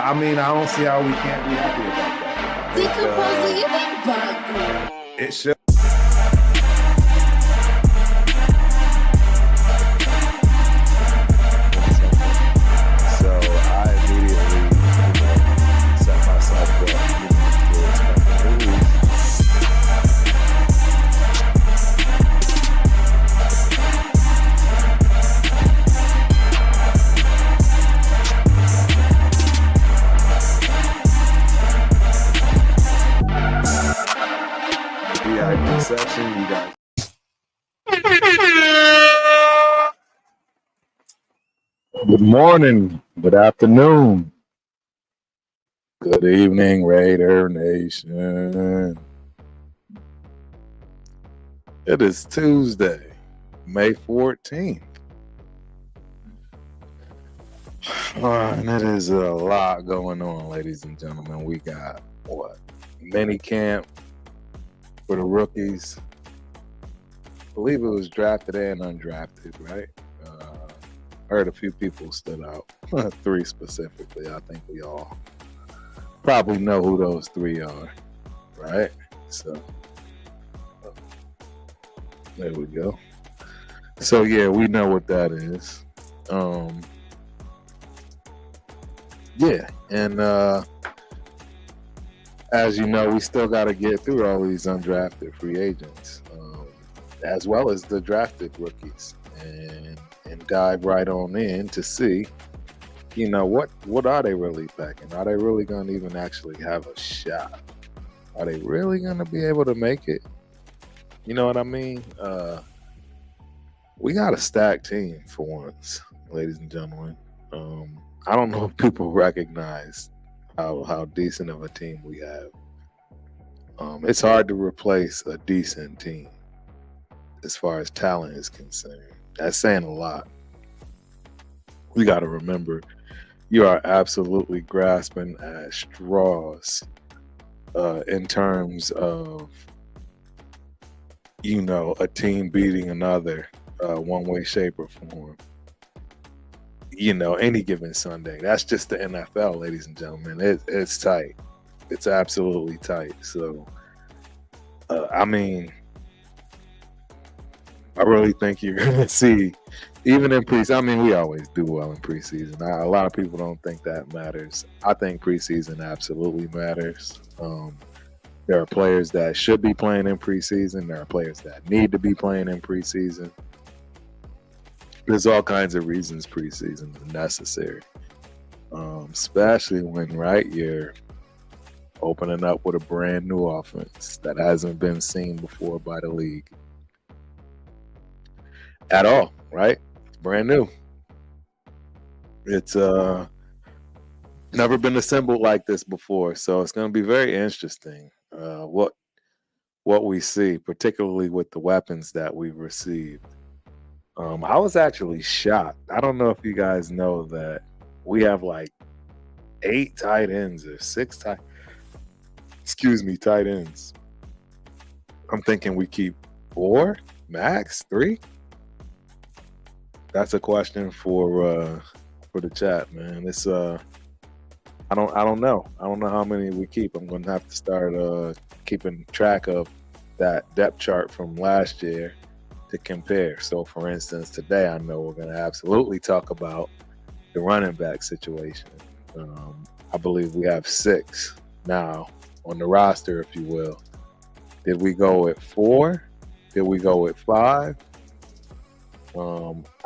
I mean, I don't see how we can't be happy about that. It should. So I immediately, set myself up, to expect the news. VIP section, you guys. Good morning, good afternoon, good evening, Raider Nation. It is Tuesday, May 14th. And it is a lot going on, ladies and gentlemen. We got mini camp for the rookies. I believe it was drafted and undrafted, right? Heard a few people stood out, 3 specifically. I think we all probably know who those 3 are, right? So there we go. So yeah, we know what that is. Yeah, and as you know, we still got to get through all these undrafted free agents, as well as the drafted rookies, and dive right on in to see, what are they really packing? Are they really going to even actually have a shot? Are they really going to be able to make it? You know what I mean? We got a stacked team for once, ladies and gentlemen. I don't know if people recognize how decent of a team we have. It's hard to replace a decent team as far as talent is concerned. That's saying a lot. We got to remember, you are absolutely grasping at straws in terms of, a team beating another one way, shape, or form. Any given Sunday. That's just the NFL, ladies and gentlemen. It's tight. It's absolutely tight. So, I really think you're going to see, even in preseason, we always do well in preseason. A lot of people don't think that matters. I think preseason absolutely matters. There are players that should be playing in preseason. There are players that need to be playing in preseason. There's all kinds of reasons preseason is necessary, especially when, you're opening up with a brand new offense that hasn't been seen before by the league at all, right? It's brand new. It's never been assembled like this before, so it's going to be very interesting what we see, particularly with the weapons that we've received. I was actually shocked. I don't know if you guys know that we have 8 tight ends or 6 tight ends. I'm thinking we keep 4, max 3. That's a question for the chat, man. It's I don't know. I don't know how many we keep. I'm going to have to start keeping track of that depth chart from last year to compare. So, for instance, today I know we're going to absolutely talk about the running back situation. I believe we have 6 now on the roster, if you will. Did we go with 4? Did we go with 5?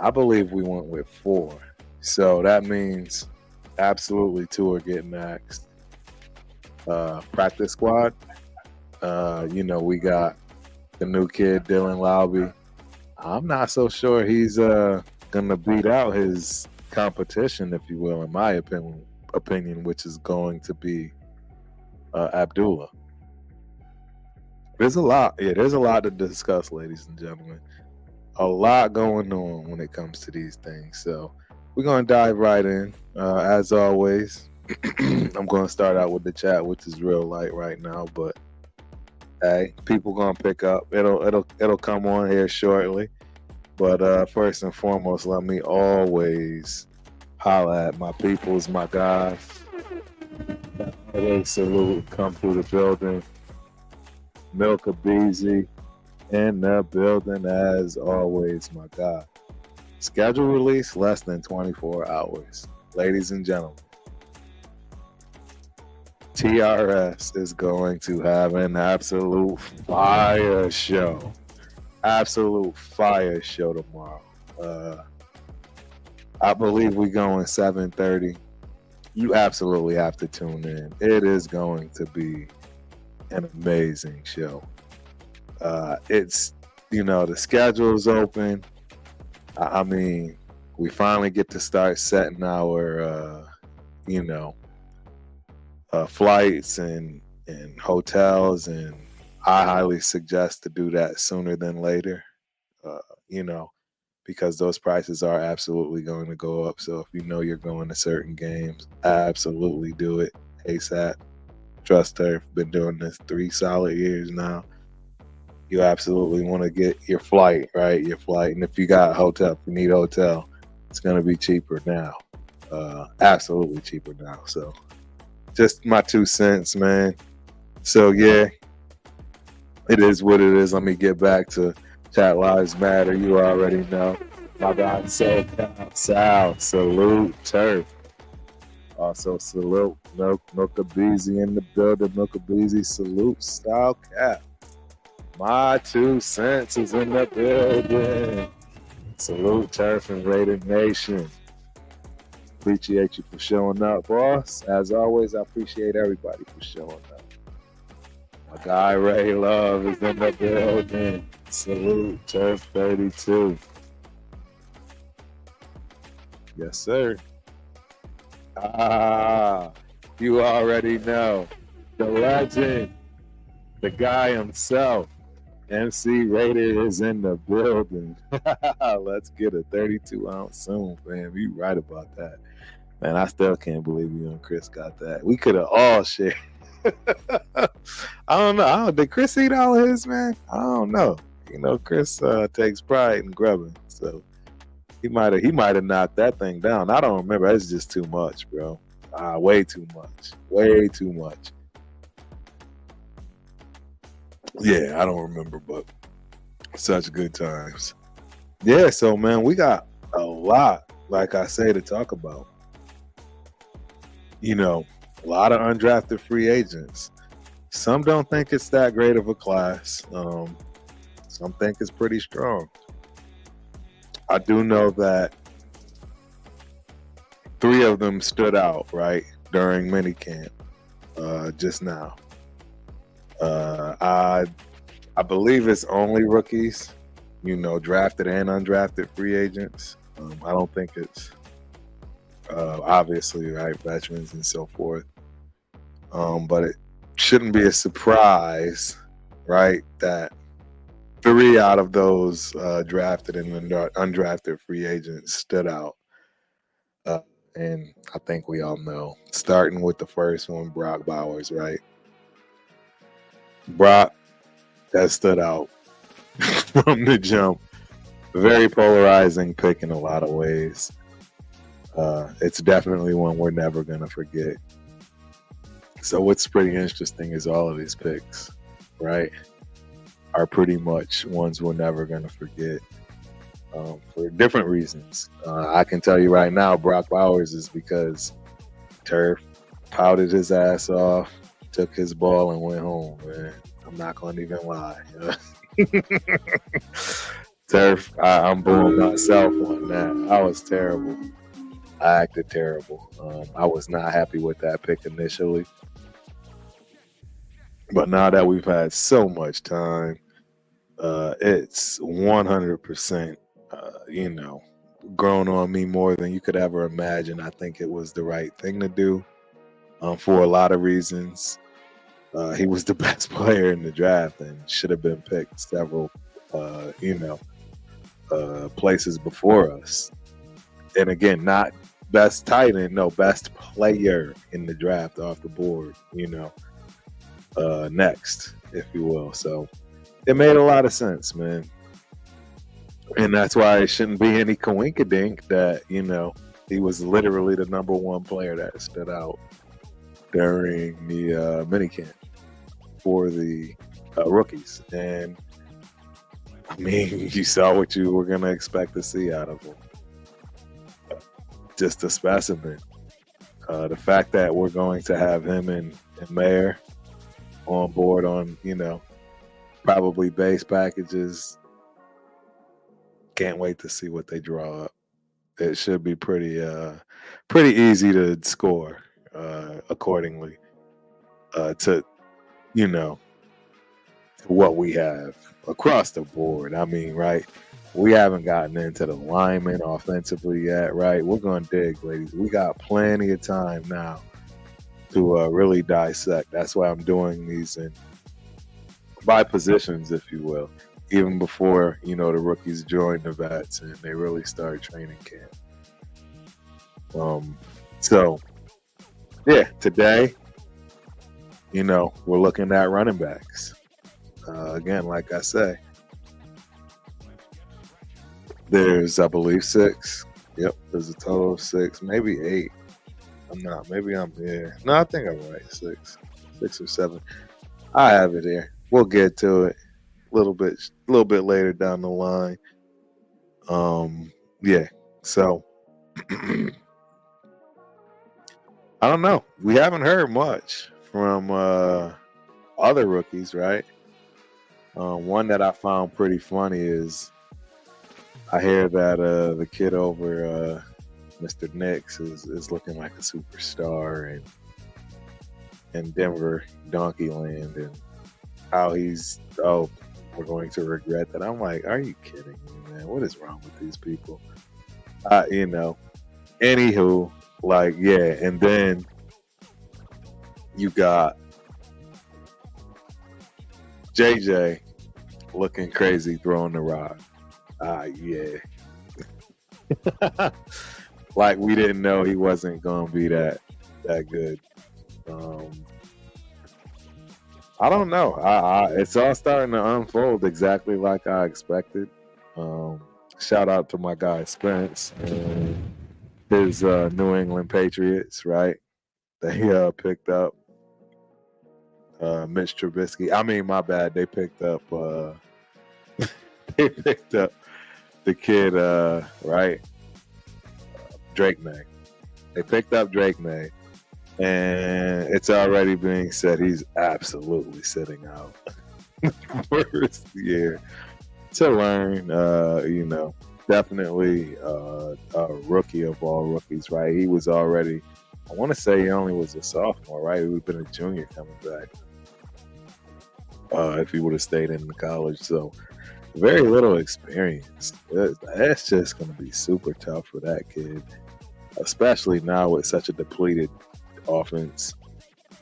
I believe we went with 4. So that means absolutely 2 are getting axed. Practice squad. We got the new kid, Dylan Lowby. I'm not so sure he's going to beat out his competition, if you will, in my opinion, which is going to be Abdullah. There's a lot to discuss, ladies and gentlemen. A lot going on when it comes to these things. So we're going to dive right in. As always, I'm going to start out with the chat, which is real light right now, but hey, people going to pick up. It'll come on here shortly. But first and foremost, let me always holler at my peoples, my guys. They salute come through the building. Milka Beezy in the building as always, my God. Schedule release less than 24 hours. Ladies and gentlemen, TRS is going to have an absolute fire show. Absolute fire show tomorrow. I believe we're going 7:30. You absolutely have to tune in. It is going to be an amazing show. It's, the schedule's open. I mean, we finally get to start setting our, flights and hotels, and I highly suggest to do that sooner than later. Uh, you know, because those prices are absolutely going to go up. So if you know you're going to certain games, absolutely do it ASAP. Trust her. Been doing this 3 solid years now. You absolutely want to get your flight, right? Your flight. And if you got a hotel, if you need a hotel, it's going to be cheaper now. Absolutely cheaper now. So just my 2 cents, man. So yeah, it is what it is. Let me get back to Chat Lives Matter. You already know. My God, Sal, salute Turf. Also salute Milka Beezy in the building. Milka Beezy, salute Style Cap. My 2 cents is in the building. Salute Turf and Raider Nation. Appreciate you for showing up, boss. As always, I appreciate everybody for showing up. My guy Ray Love is in the building. Salute Turf 32. Yes, sir. You already know. The legend, the guy himself, MC Raider is in the building. Let's get a 32-ounce soon, fam. You right about that. Man, I still can't believe you and Chris got that. We could have all shared. I don't know. Did Chris eat all his, man? I don't know. Chris takes pride in grubbing, so he might have knocked that thing down. I don't remember. It's just too much, bro. Way too much. Way too much. Yeah, I don't remember, but such good times. Yeah, so man, we got a lot, like I say, to talk about. A lot of undrafted free agents. Some don't think it's that great of a class. Some think it's pretty strong. I do know that 3 of them stood out, right, during minicamp just now. I believe it's only rookies, drafted and undrafted free agents. I don't think it's obviously, right, veterans and so forth. But it shouldn't be a surprise, right, that 3 out of those drafted and undrafted free agents stood out. And I think we all know, starting with the first one, Brock Bowers, right? Brock, that stood out from the jump. Very polarizing pick in a lot of ways. It's definitely one we're never going to forget. So what's pretty interesting is all of these picks, right, are pretty much ones we're never going to forget for different reasons. I can tell you right now, Brock Bowers is because Turf pouted his ass off, took his ball, and went home, man. I'm not going to even lie. Turf, I'm booing myself on that. I was terrible. I acted terrible. I was not happy with that pick initially. But now that we've had so much time, it's 100%, grown on me more than you could ever imagine. I think it was the right thing to do for a lot of reasons. He was the best player in the draft and should have been picked several, places before us. And again, not best tight end, no, best player in the draft off the board, next, if you will. So it made a lot of sense, man. And that's why it shouldn't be any coinkydink that, he was literally the number 1 player that stood out. during the minicamp for the rookies, and I mean, you saw what you were going to expect to see out of him. Just a specimen. The fact that we're going to have him and Mayer on board on, probably base packages. Can't wait to see what they draw up. It should be pretty easy to score accordingly to, what we have across the board. I mean, right? We haven't gotten into the linemen offensively yet, right? We're going to dig, ladies. We got plenty of time now to really dissect. That's why I'm doing these by positions, if you will, even before, the rookies join the vets and they really start training camp. So, yeah, today, we're looking at running backs. Again, like I say, there's, I believe, 6. Yep, there's a total of 6, maybe 8. I'm not. Maybe I'm here. No, I think I'm right. 6 or 7. I have it here. We'll get to it a little bit later down the line. Yeah. So I don't know. We haven't heard much from other rookies, right? One that I found pretty funny is I hear that the kid over Mr. Nix is looking like a superstar in Denver Donkeyland, and how we're going to regret that. I'm like, are you kidding me, man? What is wrong with these people? Anywho, like, yeah, and then you got JJ looking crazy throwing the rock. Yeah. Like we didn't know he wasn't gonna be that good. I don't know. It's all starting to unfold exactly like I expected. Shout out to my guy Spence and his New England Patriots, right? They picked up Mitch Trubisky. I mean, my bad. They picked up the kid, right? Drake May. They picked up Drake May, and it's already being said he's absolutely sitting out first year to learn. Definitely a rookie of all rookies, right? He was already, I want to say he only was a sophomore, right? He would have been a junior coming back if he would have stayed in the college. So very little experience. That's just going to be super tough for that kid, especially now with such a depleted offense.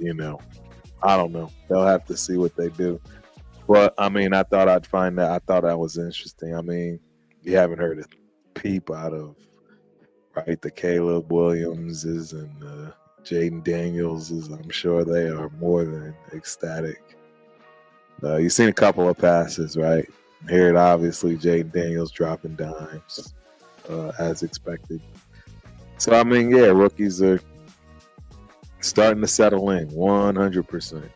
I don't know. They'll have to see what they do. But, I mean, I thought I'd find that. I thought that was interesting. I mean, you haven't heard a peep out of, right, the Caleb Williamses and the Jaden Danielses. I'm sure they are more than ecstatic. You've seen a couple of passes, right? Here, obviously, Jaden Daniels dropping dimes as expected. So, I mean, yeah, rookies are starting to settle in 100%.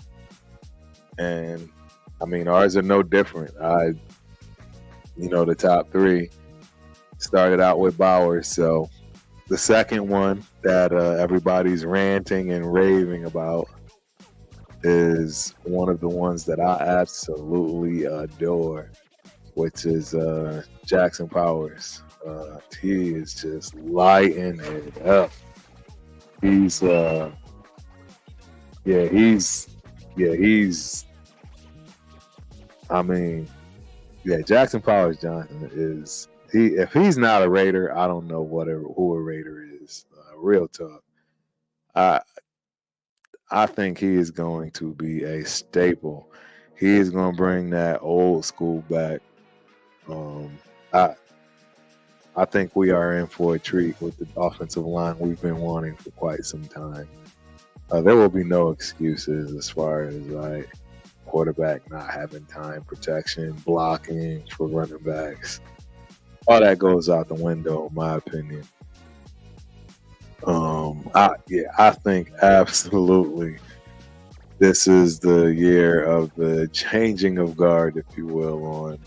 And, I mean, ours are no different. The top 3 started out with Bowers. So, the second one that everybody's ranting and raving about is one of the ones that I absolutely adore, which is Jackson Powers. He is just lighting it up. He's I mean, yeah, Jackson Powers Johnson is if he's not a Raider, I don't know who a Raider is. Real talk. I think he is going to be a staple. He is going to bring that old school back. I think we are in for a treat with the offensive line we've been wanting for quite some time. There will be no excuses as far as quarterback not having time, protection, blocking for running backs. All that goes out the window, in my opinion. I think absolutely this is the year of the changing of guard, if you will, on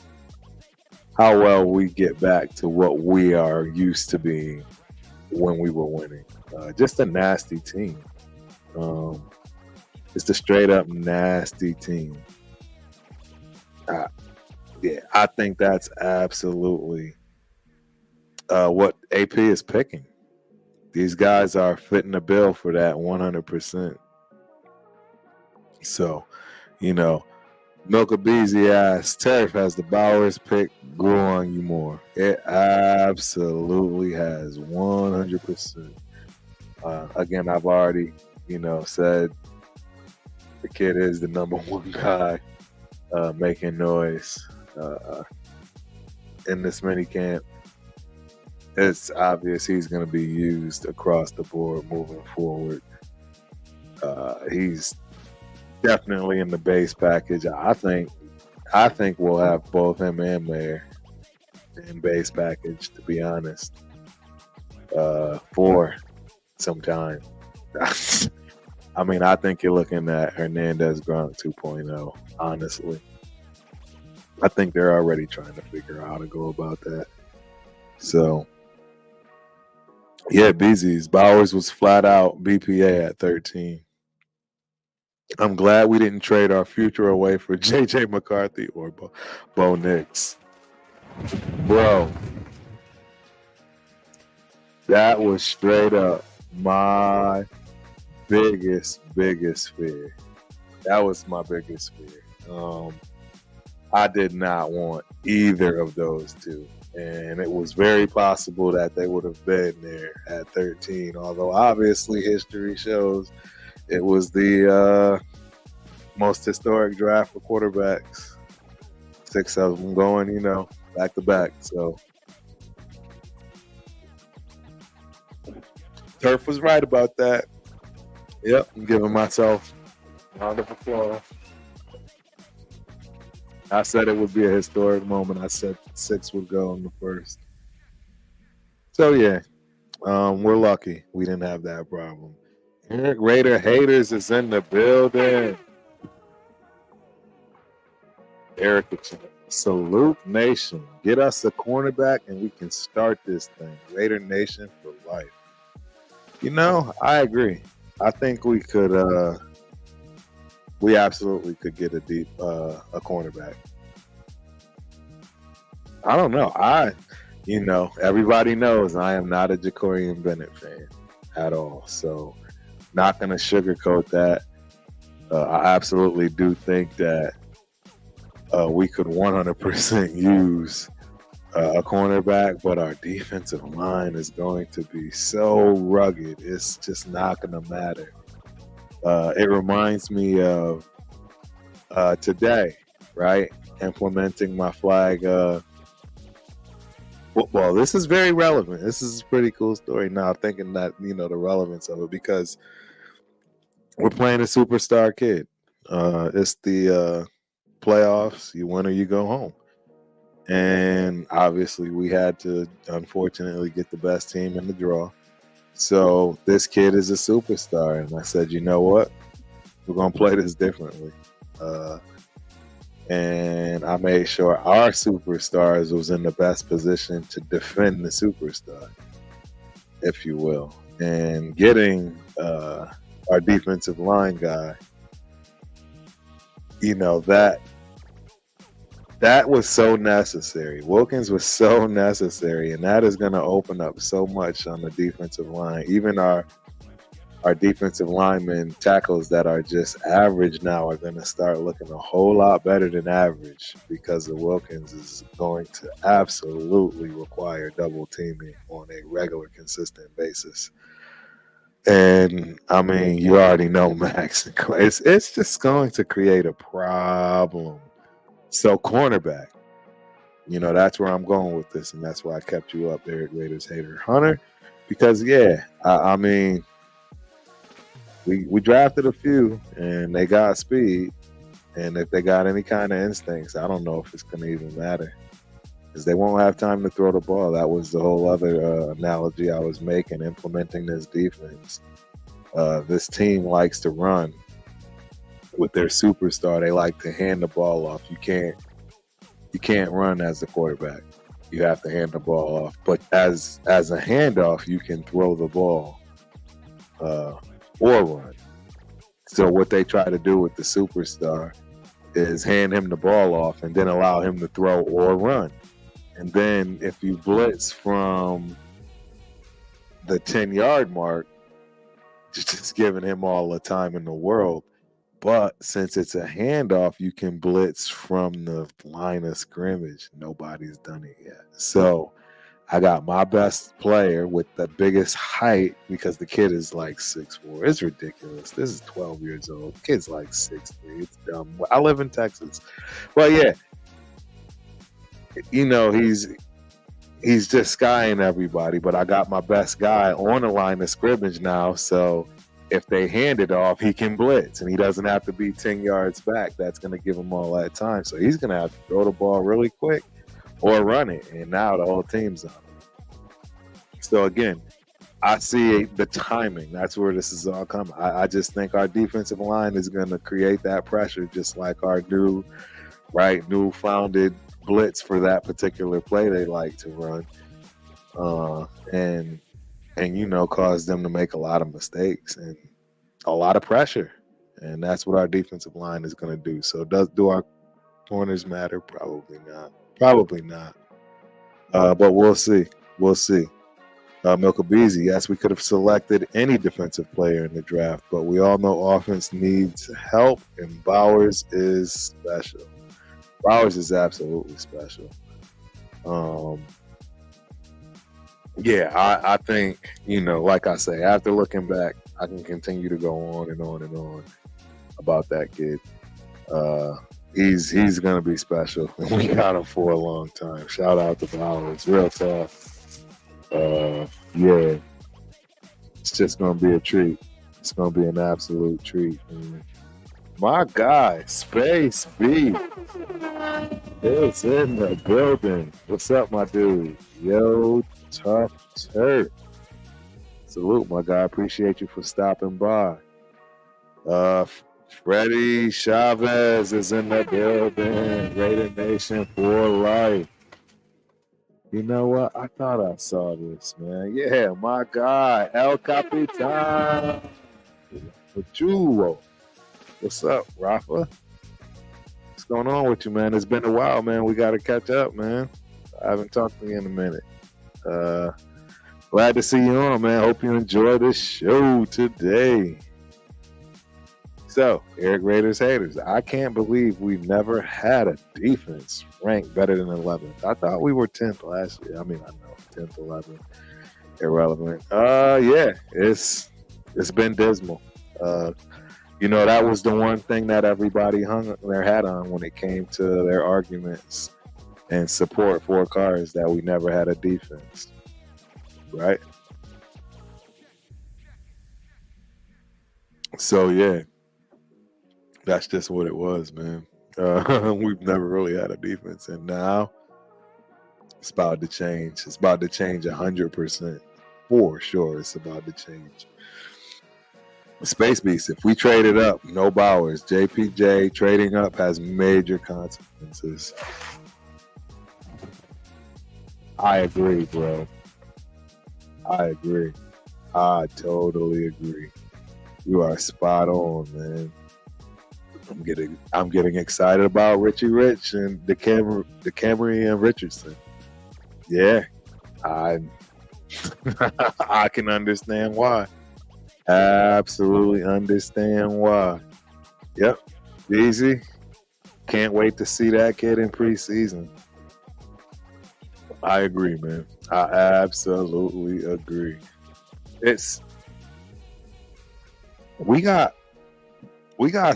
how well we get back to what we are used to being when we were winning. Just a nasty team. Um, it's the straight up nasty team. Uh, yeah, I think that's absolutely what AP is picking. These guys are fitting the bill for that 100%. So, you know, Milka Beasley asked, Turf, has the Bowers pick grew on you more? It absolutely has, 100%. Again, I've already, said the kid is the number one guy making noise in this mini camp. It's obvious he's going to be used across the board moving forward. He's definitely in the base package. I think we'll have both him and Mayer in base package, to be honest, for some time. I mean, I think you're looking at Hernandez Gronk 2.0, honestly. I think they're already trying to figure out how to go about that. So, yeah, Beezy's. Bowers was flat out BPA at 13. I'm glad we didn't trade our future away for J.J. McCarthy or Bo Nix. Bro, that was straight up my biggest fear. That was my biggest fear. I did not want either of those two. And it was very possible that they would have been there at 13. Although obviously history shows it was the most historic draft for quarterbacks. 6 of them going, back to back. So Turf was right about that. Yep, I'm giving myself a round of applause. I said it would be a historic moment. I said 6 would go in the first. So yeah, we're lucky we didn't have that problem. Eric Raider Haters is in the building. Eric, salute Nation. Get us a cornerback and we can start this thing. Raider Nation for life. I agree. I think we could. We absolutely could get a cornerback. I don't know. Everybody knows I am not a Jacorian Bennett fan at all. So, not going to sugarcoat that. I absolutely do think that we could 100% use a cornerback, but our defensive line is going to be so rugged. It's just not going to matter. It reminds me of today, right? Implementing my flag football. This is very relevant. This is a pretty cool story now, thinking that, the relevance of it, because we're playing a superstar kid. It's the playoffs. You win or you go home. And obviously we had to, unfortunately, get the best team in the draw. So this kid is a superstar. And I said, you know what? We're going to play this differently. And I made sure our superstars was in the best position to defend the superstar, if you will. And getting our defensive line guy, that was so necessary. Wilkins was so necessary, and that is going to open up so much on the defensive line. Even our defensive linemen tackles that are just average now are going to start looking a whole lot better than average, because the Wilkins is going to absolutely require double teaming on a regular, consistent basis. And I mean, you already know Max. It's just going to create a problem. So cornerback, that's where I'm going with this, and that's why I kept you up, Eric Raiders Hater Hunter, because I mean, we drafted a few and they got speed, and if they got any kind of instincts, I don't know if it's going to even matter. because they won't have time to throw the ball. That was the whole other analogy I was making, implementing this defense. This team likes to run with their superstar. They like to hand the ball off. You can't run as a quarterback. You have to hand the ball off. But as a handoff, you can throw the ball or run. So what they try to do with the superstar is hand him the ball off and then allow him to throw or run. And then if you blitz from the 10-yard mark, just giving him all the time in the world. But since it's a handoff, you can blitz from the line of scrimmage. Nobody's done it yet. So I got my best player with the biggest height because the kid is like 6'4". It's ridiculous. This is 12 years old. The kid's like 6'3". It's dumb. I live in Texas. Well, yeah. You know, he's just skying everybody, but I got my best guy on the line of scrimmage now, so if they hand it off, he can blitz, and he doesn't have to be 10 yards back. That's going to give him all that time. So he's going to have to throw the ball really quick or run it, and now the whole team's on it. So, again, I see the timing. That's where this is all coming. I just think our defensive line is going to create that pressure, just like our new-founded blitz for that particular play they like to run, and you know, cause them to make a lot of mistakes and a lot of pressure, and that's what our defensive line is going to do. So do our corners matter? Probably not, but we'll see. Milka Beasley, yes, we could have selected any defensive player in the draft, but we all know offense needs help, and Bowers is special. Bowers is absolutely special. I think, you know, like I say, after looking back, I can continue to go on and on and on about that kid. He's going to be special, and we got him for a long time. Shout out to Bowers. Real tough. Yeah. It's just going to be a treat. It's going to be an absolute treat, man. My guy, Space B, is in the building. What's up, my dude? Yo, Tough Turk. Salute, my guy. Appreciate you for stopping by. Freddie Chavez is in the building. Raider Nation for life. You know what? I thought I saw this, man. Yeah, my guy, El Capitan. Pachulo. What's up, Rafa? What's going on with you, man? It's been a while, man. We got to catch up, man. I haven't talked to you in a minute. Glad to see you on, man. Hope you enjoy this show today. So, Eric Raiders haters, I can't believe we've never had a defense ranked better than 11th. I thought we were 10th last year. I mean, I know 10th, 11th, irrelevant. Yeah, it's been dismal. You know, that was the one thing that everybody hung their hat on when it came to their arguments and support for Cars, that we never had a defense, right? So, yeah, that's just what it was, man. We've never really had a defense, and now it's about to change. It's about to change 100%. For sure, it's about to change. Space Beast, if we traded up, no Bowers. JPJ trading up has major consequences. I agree, bro. I agree. I totally agree. You are spot on, man. I'm getting excited about Richie Rich and the Camry and Richardson. Yeah, I can understand why. Absolutely understand why. Yep, easy. Can't wait to see that kid in preseason. I agree, man. I absolutely agree. We got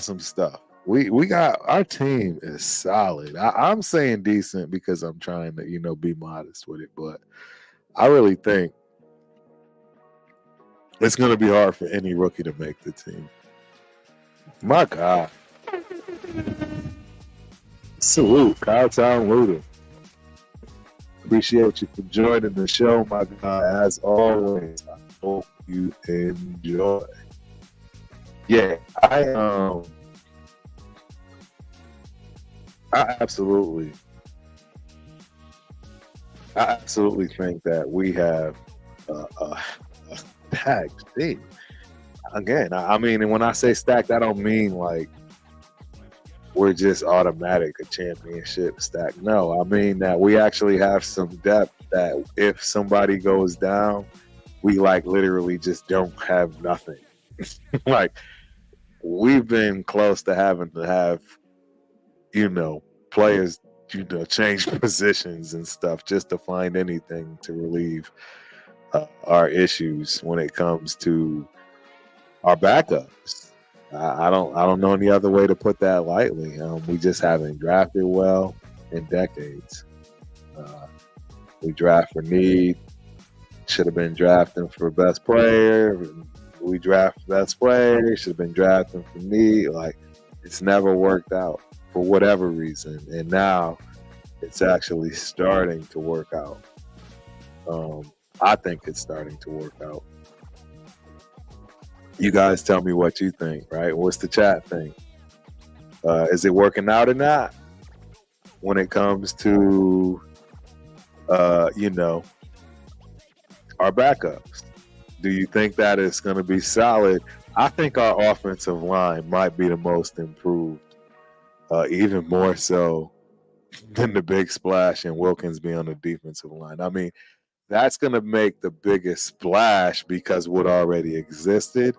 some stuff. We got, our team is solid. I'm saying decent because I'm trying to, you know, be modest with it, but I really think it's going to be hard for any rookie to make the team. My God. Salute, Cowtown Luda. Appreciate you for joining the show, my guy. As always, I hope you enjoy. Yeah, I absolutely, I absolutely think that we have a stacked team. Again, I mean, and when I say stacked, I don't mean like we're just automatic a championship stack. No, I mean that we actually have some depth that if somebody goes down, we like literally just don't have nothing. Like we've been close to having to have, players, change positions and stuff just to find anything to relieve our issues when it comes to our backups. I don't know any other way to put that lightly. We just haven't drafted well in decades. We draft for need. Should have been drafting for best player. We draft best player. Should have been drafting for need. Like it's never worked out for whatever reason, and now it's actually starting to work out. I think it's starting to work out. You guys tell me what you think, right? What's the chat think? Is it working out or not when it comes to, our backups? Do you think that it's going to be solid? I think our offensive line might be the most improved, even more so than the big splash and Wilkins being on the defensive line. I mean, that's going to make the biggest splash because what already existed.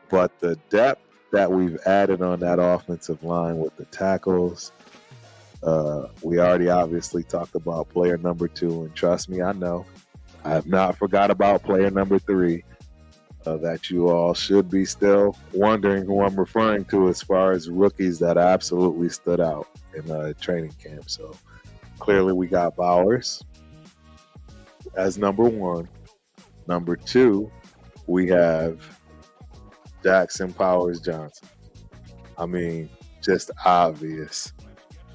But the depth that we've added on that offensive line with the tackles, we already obviously talked about player number 2. And trust me, I know. I have not forgot about player number 3. That you all should be still wondering who I'm referring to as far as rookies that absolutely stood out in training camp. So clearly we got Bowers as number 1. Number 2, we have Jackson Powers Johnson. I mean, just obvious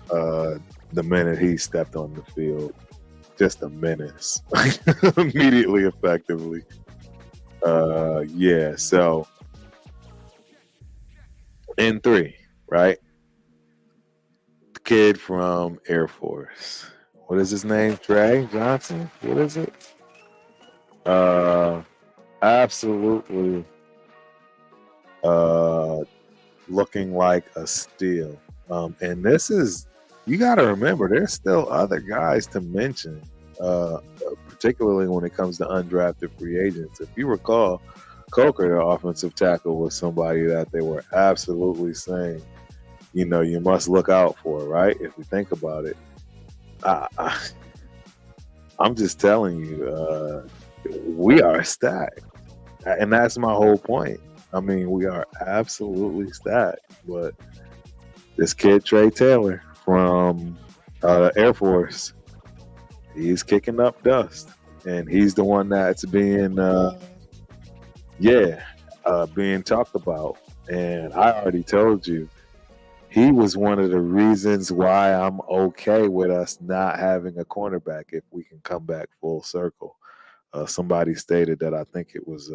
the minute he stepped on the field. Just a menace. Immediately, effectively. Yeah, so in 3, right? The kid from Air Force. What is his name? Trey Johnson? What is it? Absolutely looking like a steal. And this is, you got to remember, there's still other guys to mention, particularly when it comes to undrafted free agents. If you recall, Coker, the offensive tackle, was somebody that they were absolutely saying, you must look out for, right? If you think about it. I'm just telling you, we are stacked. And that's my whole point. I mean, we are absolutely stacked. But this kid, Trey Taylor, from Air Force, he's kicking up dust. And he's the one that's being talked about. And I already told you, he was one of the reasons why I'm okay with us not having a cornerback if we can come back full circle. Somebody stated that, I think it was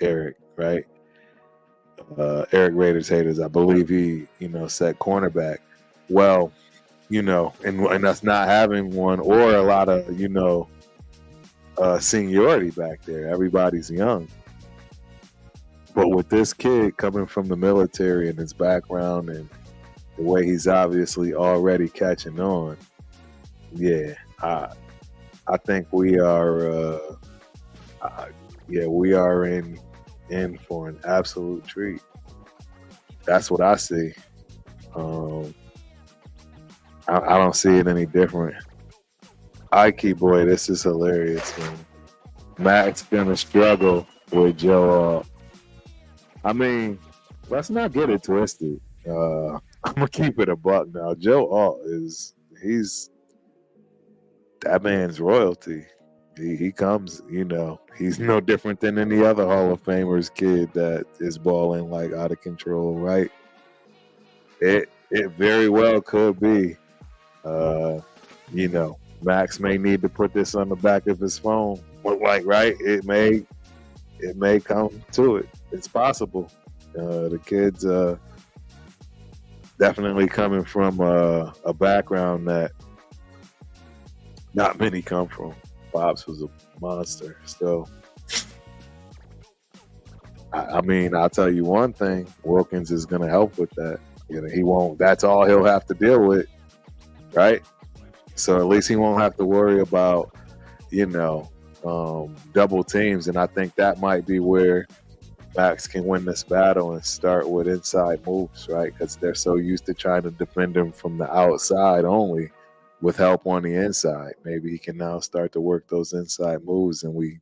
Eric, right? Eric Raiders Haters, I believe he, said cornerback. Well, and us not having one or a lot of, seniority back there. Everybody's young. But with this kid coming from the military and his background and the way he's obviously already catching on, yeah, I think we are, we are in for an absolute treat. That's what I see. I don't see it any different. Ike boy, this is hilarious, man. Matt's gonna struggle with Joe. I mean, let's not get it twisted. I'm gonna keep it a buck now. Joe Alt he's that man's royalty. He comes, he's no different than any other Hall of Famers kid that is balling like out of control, right? It very well could be, Max may need to put this on the back of his phone. But like, right? It may come to it. It's possible. The kids definitely coming from a background that not many come from. Pops was a monster. So, I mean, I'll tell you one thing: Wilkins is going to help with that. You know, he won't. That's all he'll have to deal with, right? So at least he won't have to worry about, double teams. And I think that might be where Max can win this battle and start with inside moves, right? Because they're so used to trying to defend him from the outside only with help on the inside. Maybe he can now start to work those inside moves and we,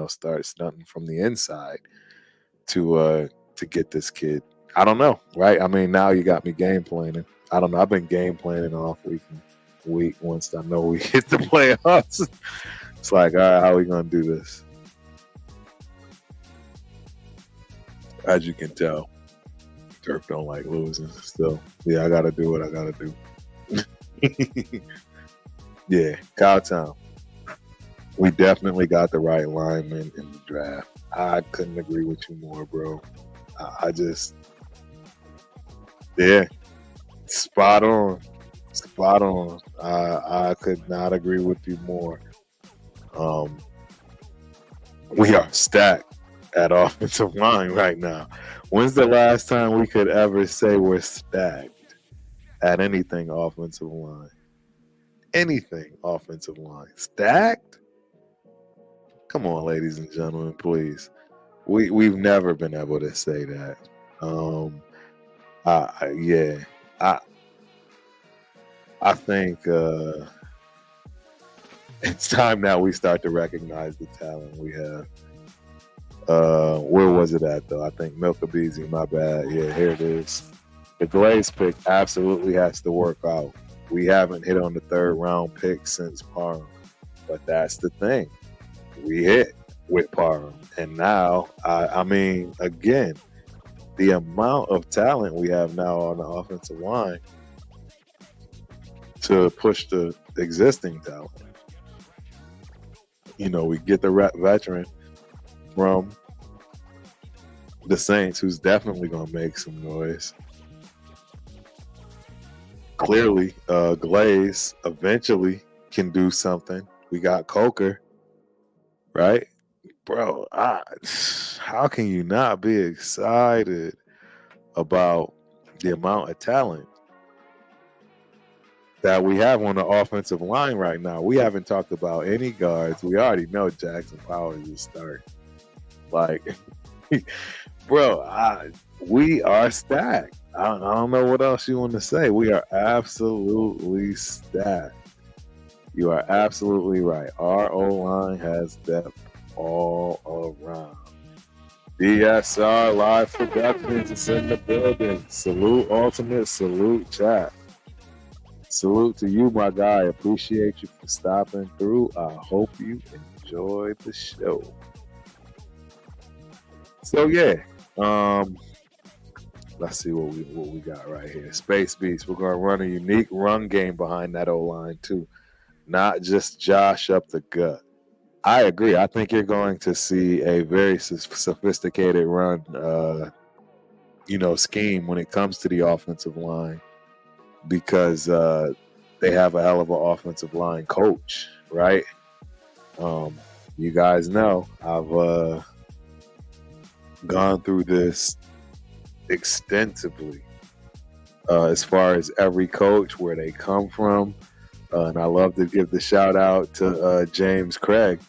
start stunting from the inside to get this kid. I don't know, right? I mean, now you got me game planning. I don't know. I've been game planning off week once I know we hit the playoffs. It's like, all right, how are we gonna do this? As you can tell, Turk don't like losing. Still, yeah, I gotta do what I gotta do. Yeah, Cowtown. We definitely got the right lineman in the draft. I couldn't agree with you more, bro. I just, yeah, spot on. Spot on. I could not agree with you more. We are stacked at offensive line right now. When's the last time we could ever say we're stacked at anything offensive line? Anything offensive line. Stacked? Come on, ladies and gentlemen, please. We've never been able to say that. Yeah. I think it's time now we start to recognize the talent we have. Where was it at though? I think Milkabeezy, my bad. Yeah, here it is. The Glaze pick absolutely has to work out. We haven't hit on the third round pick since Parham. But that's the thing. We hit with Parham. And now, I mean, again, the amount of talent we have now on the offensive line to push the existing talent. We get the veteran from the Saints, who's definitely going to make some noise. Clearly, Glaze eventually can do something. We got Coker, right? Bro, how can you not be excited about the amount of talent that we have on the offensive line right now? We haven't talked about any guards. We already know Jackson Powers is starting. Like, bro, we are stacked. I don't know what else you want to say. We are absolutely stacked. You are absolutely right. Our O-line has depth all around. DSR Live Productions is in the building. Salute Ultimate, salute chat. Salute to you, my guy. Appreciate you for stopping through. I hope you enjoyed the show. So yeah, let's see what we got right here. Space Beast. We're gonna run a unique run game behind that O-line too, not just Josh up the gut. I agree. I think you're going to see a very sophisticated run, scheme when it comes to the offensive line, because they have a hell of an offensive line coach, right? You guys know I've gone through this extensively as far as every coach, where they come from. And I love to give the shout out to James Craig,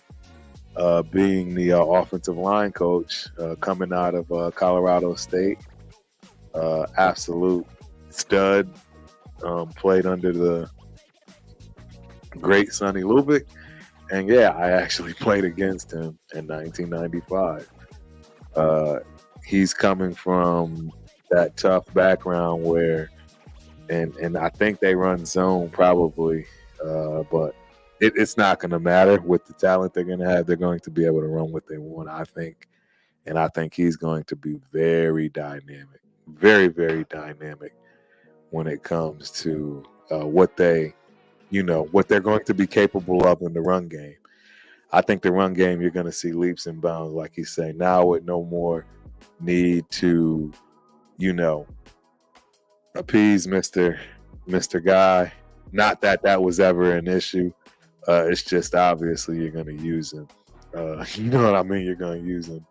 being the offensive line coach coming out of Colorado State. Absolute stud. Played under the great Sonny Lubick. And yeah, I actually played against him in 1995. He's coming from that tough background where, and I think they run zone probably, but it's not going to matter with the talent they're going to have. They're going to be able to run what they want, I think. And I think he's going to be very dynamic, very, very dynamic when it comes to what they what they're going to be capable of in the run game. I think the run game, you're going to see leaps and bounds, like he's saying, now with no more need to, you know, appease Mr. Guy. Not that that was ever an issue. It's just obviously you're going to use him. You know what I mean? You're going to use him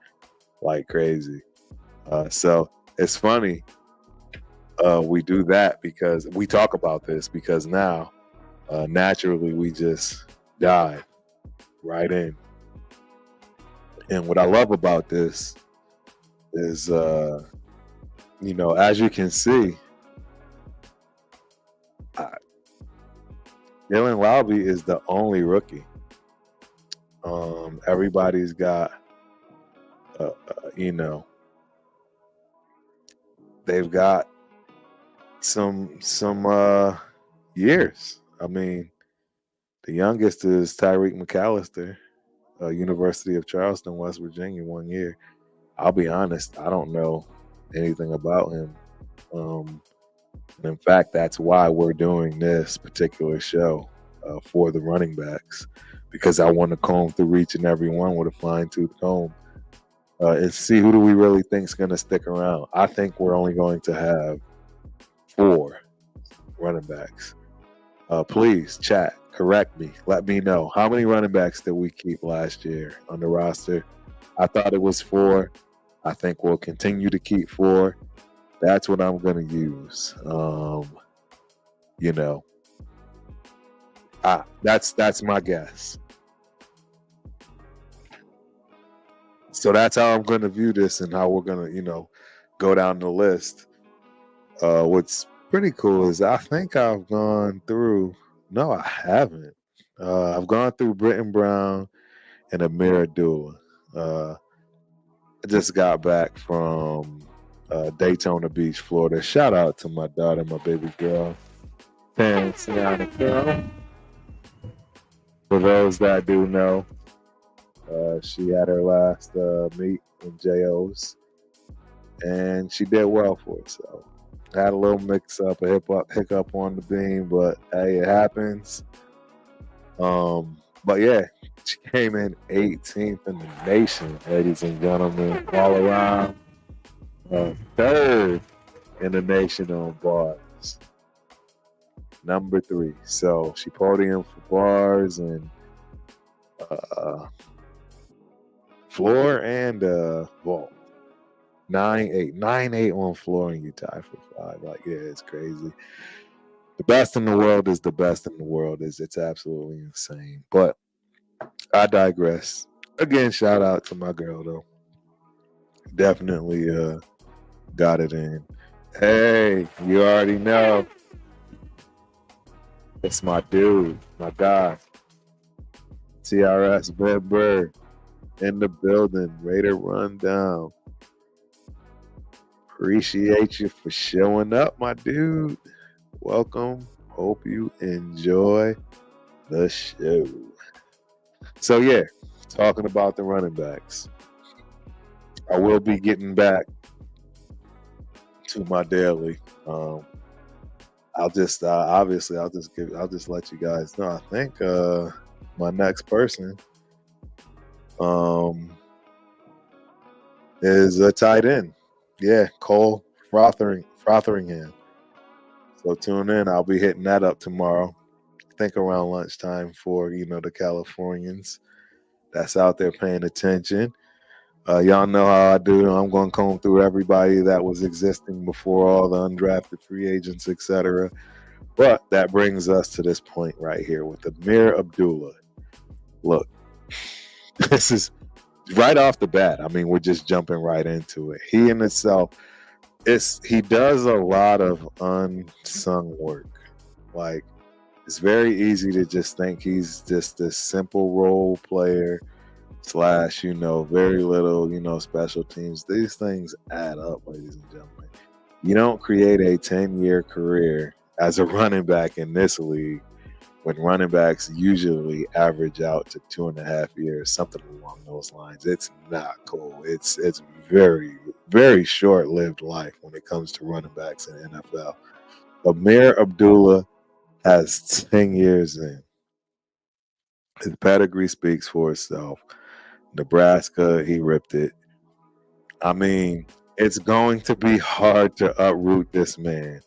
like crazy. So it's funny we do that because we talk about this because now naturally we just dive right in. And what I love about this is, as you can see, Dylan Lowby is the only rookie. Everybody's got, they've got some years. I mean, the youngest is Tyreek McAllister, University of Charleston, West Virginia, 1 year. I'll be honest, I don't know anything about him. And in fact, that's why we're doing this particular show for the running backs, because I want to comb through each and every one with a fine-tooth comb and see who do we really think is going to stick around. I think we're only going to have 4 running backs. Please, chat, correct me. Let me know. How many running backs did we keep last year on the roster? I thought it was 4. I think we'll continue to keep 4. That's what I'm going to use. That's my guess. So that's how I'm going to view this and how we're going to, go down the list. What's pretty cool is I think I've gone through. No, I haven't. I've gone through Britton Brown and Amir Abdullah. I just got back from Daytona Beach, Florida. Shout out to my daughter, my baby girl, PM CST. For those that do know, she had her last meet in JOs, and she did well for it. So had a little mix up, a hiccup on the beam, but hey, it happens. But yeah, she came in 18th in the nation, ladies and gentlemen, all around. 3rd in the nation on bars. Number 3. So she podiumed for bars and floor and vault. 9-8. 9-8 on floor and you tie for 5. Like, yeah, it's crazy. The best in the world is the best in the world. It's absolutely insane. But I digress. Again, shout out to my girl though. Definitely got it in. Hey, you already know. It's my dude, my guy. TRS Ben Bird in the building. Raider Rundown. Appreciate you for showing up, my dude. Welcome. Hope you enjoy the show. So yeah, talking about the running backs. I will be getting back to my daily. I'll just obviously I'll just let you guys know. I think my next person is a tight end. Yeah, Cole Frotheringham. So tune in. I'll be hitting that up tomorrow. I think around lunchtime for the Californians that's out there paying attention. Y'all know how I do. I'm going to comb through everybody that was existing before all the undrafted free agents, etc. But that brings us to this point right here with Amir Abdullah. Look, this is right off the bat. I mean, we're just jumping right into it. He in itself, he does a lot of unsung work. Like, it's very easy to just think he's just this simple role player / very little, special teams. These things add up, ladies and gentlemen. You don't create a 10-year career as a running back in this league when running backs usually average out to 2.5 years, something along those lines. It's not cool. It's very, very short-lived life when it comes to running backs in the NFL. Amir Abdullah has 10 years in. His pedigree speaks for itself. Nebraska, he ripped it. I mean, it's going to be hard to uproot this man,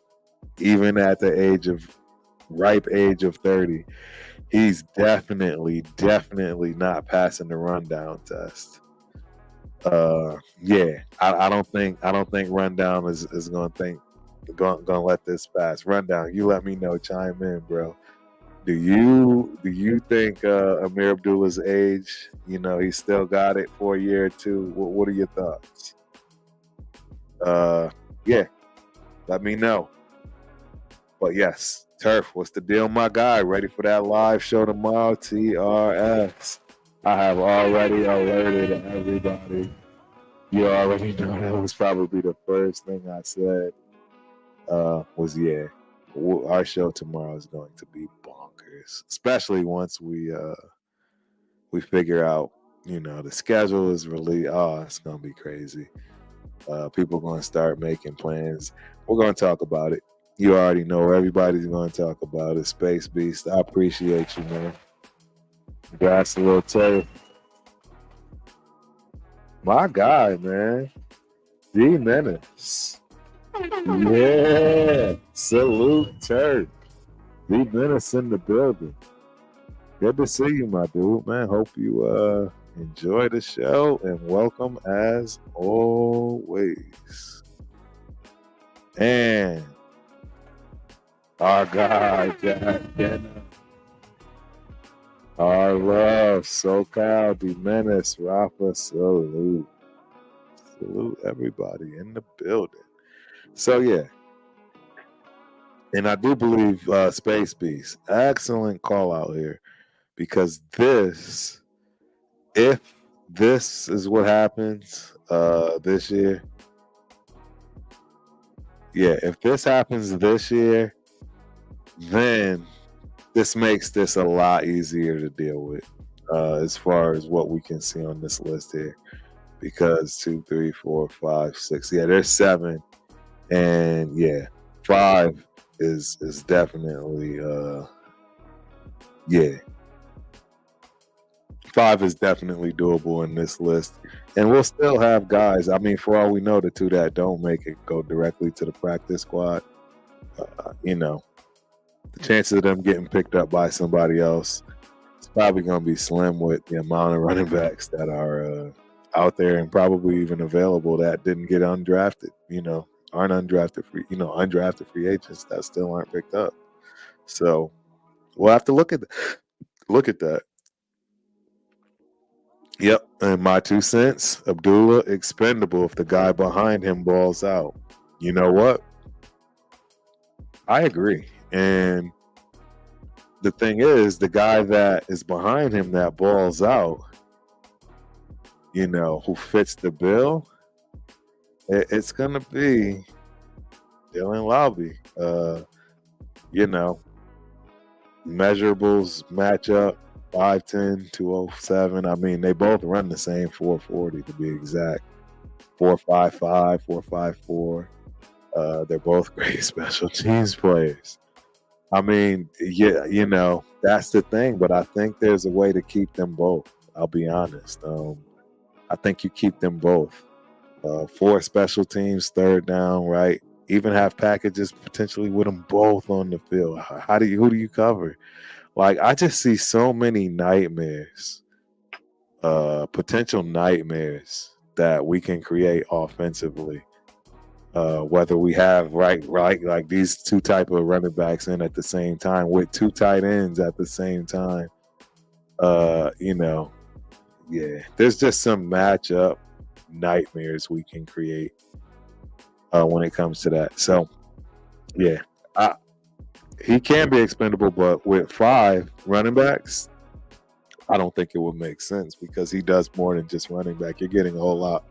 even at the ripe age of 30. He's definitely not passing the rundown test. Yeah, I don't think rundown is gonna let this pass. Rundown, you let me know. Chime in, bro. Do you think Amir Abdullah's age? He still got it for a year or two. What are your thoughts? Uh, yeah, let me know. But yes, Turf, what's the deal, my guy? Ready for that live show tomorrow? TRS. I have already alerted everybody. You already know that was probably the first thing I said. Was yeah, our show tomorrow is going to be bonkers, especially once we figure out, the schedule is really. Oh, it's gonna be crazy. People are gonna start making plans. We're gonna talk about it. You already know everybody's gonna talk about it. Space Beast, I appreciate you, man. That's a little turf. My guy, man. D Menace. Yeah. Salute Turf. D Menace in the building. Good to see you, my dude, man. Hope you enjoy the show and welcome as always. And our guy, Jack Jenna. Our love, SoCal, D Menace, Rafa, salute. Salute everybody in the building. So, yeah. And I do believe Space Beast, excellent call out here, because if this is what happens this year, yeah, if this happens this year, then this makes this a lot easier to deal with as far as what we can see on this list here. Because 2, 3, 4, 5, 6, yeah, there's 7, and yeah, 5 is definitely yeah. 5 is definitely doable in this list. And we'll still have guys. I mean, for all we know, the 2 that don't make it go directly to the practice squad. The chances of them getting picked up by somebody else is probably going to be slim with the amount of running backs that are out there and probably even available that didn't get undrafted, aren't undrafted free agents that still aren't picked up. So we'll have to look at that. Yep, and my 2 cents, Abdullah expendable if the guy behind him balls out. You know what? I agree. And the thing is, the guy that is behind him that balls out, who fits the bill, it's going to be Dylan Lowby. Measurables match up. 5'10", 207. I mean, they both run the same 440 to be exact. 4.55, 4.54. They're both great special teams players. I mean, yeah, that's the thing. But I think there's a way to keep them both. I'll be honest. I think you keep them both. 4 special teams, third down, right? Even have packages potentially with them both on the field. Who do you cover? Like, I just see so many nightmares, potential nightmares that we can create offensively. Whether we have like these 2 type of running backs in at the same time with 2 tight ends at the same time. Yeah, there's just some matchup nightmares we can create when it comes to that. So, yeah, he can be expendable, but with 5 running backs, I don't think it would make sense because he does more than just running back. You're getting a whole lot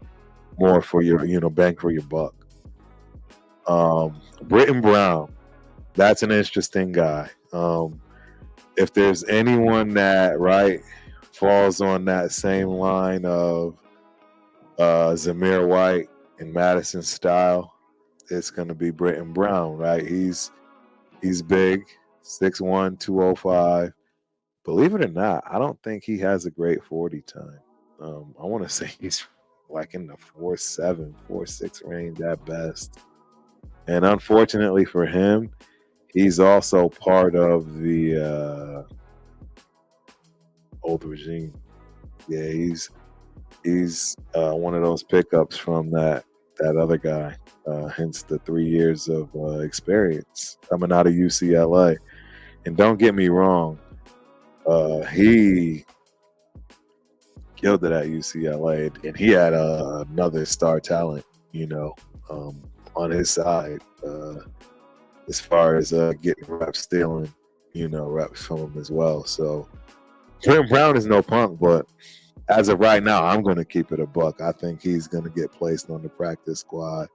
more for your, bang for your buck. Britton Brown, that's an interesting guy. If there's anyone that falls on that same line of Zamir White and Madison Style, it's going to be Britton Brown, right? He's big. 6'1", 205. Believe it or not, I don't think he has a great 40 time. I want to say he's like in the 4'7", 4'6" range at best. And unfortunately for him, he's also part of the old regime. Yeah, he's one of those pickups from that other guy. Hence the 3 years of experience coming out of UCLA. And don't get me wrong, he killed it at UCLA, and he had another star talent, on his side, as far as getting reps, stealing, reps from him as well. So Trent Brown is no punk, but as of right now, I'm going to keep it a buck. I think he's going to get placed on the practice squad,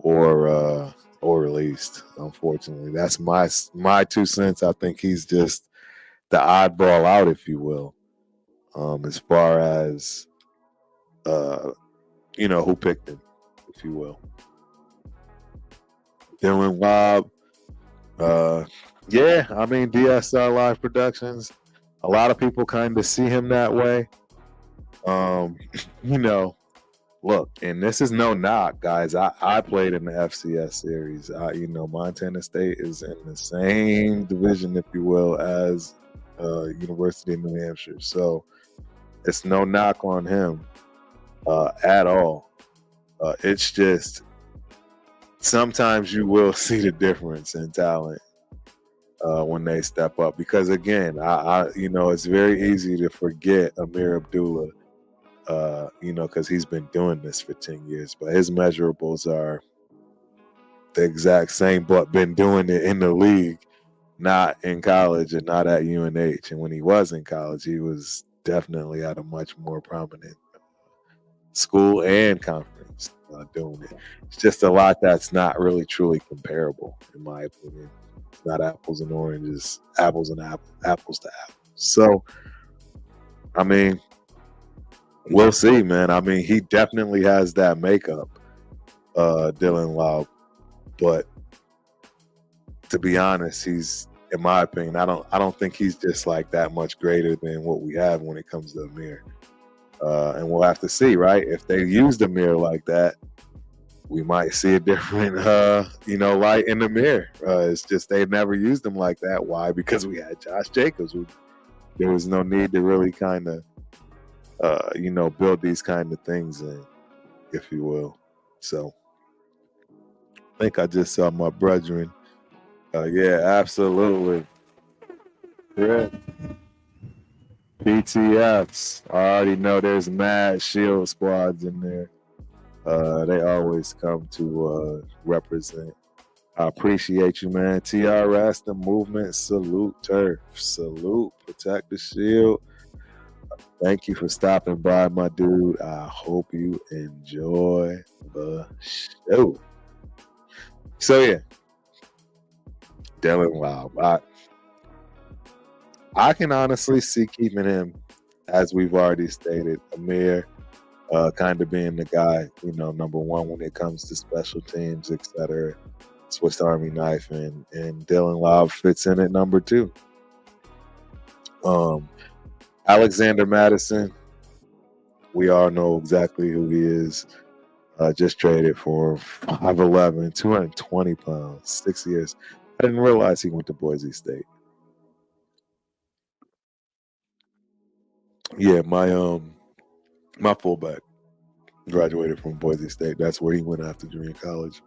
or released. Unfortunately, that's my 2 cents. I think he's just the oddball out, if you will, as far as who picked him, if you will. Dylan Lobb, yeah, I mean DSR Live Productions. A lot of people kind of see him that way. Look, and this is no knock, guys. I played in the FCS series. Montana State is in the same division, if you will, as University of New Hampshire. So it's no knock on him at all. It's just sometimes you will see the difference in talent when they step up. Because again, it's very easy to forget Amir Abdullah. Because he's been doing this for 10 years, but his measurables are the exact same, but been doing it in the league, not in college and not at UNH. And when he was in college, he was definitely at a much more prominent school and conference doing it. It's just a lot that's not really truly comparable, in my opinion. It's not apples and oranges, apples and apples to apples. So, I mean, we'll see, man. I mean, he definitely has that makeup, Dylan Lobb. But to be honest, he's, in my opinion, I don't think he's just like that much greater than what we have when it comes to Amir. And we'll have to see, right? If they used Amir like that, we might see a different, light in the mirror. It's just they never used him like that. Why? Because we had Josh Jacobs. There was no need to really kind of build these kind of things in, if you will. So I think I just saw my brethren. Yeah, absolutely. Yeah. PTFs. I already know there's mad shield squads in there. They always come to represent. I appreciate you, man. TRS, the movement, salute turf. Salute, protect the shield. Thank you for stopping by, my dude. I hope you enjoy the show. So, yeah. Dylan Lobb. I can honestly see keeping him, as we've already stated, Amir kind of being the guy, number one when it comes to special teams, etc. Swiss Army knife, and Dylan Lobb fits in at number 2. Alexander Madison, we all know exactly who he is. Just traded for 5'11", 220 pounds, 6 years. I didn't realize he went to Boise State. Yeah, my fullback graduated from Boise State. That's where he went after junior college.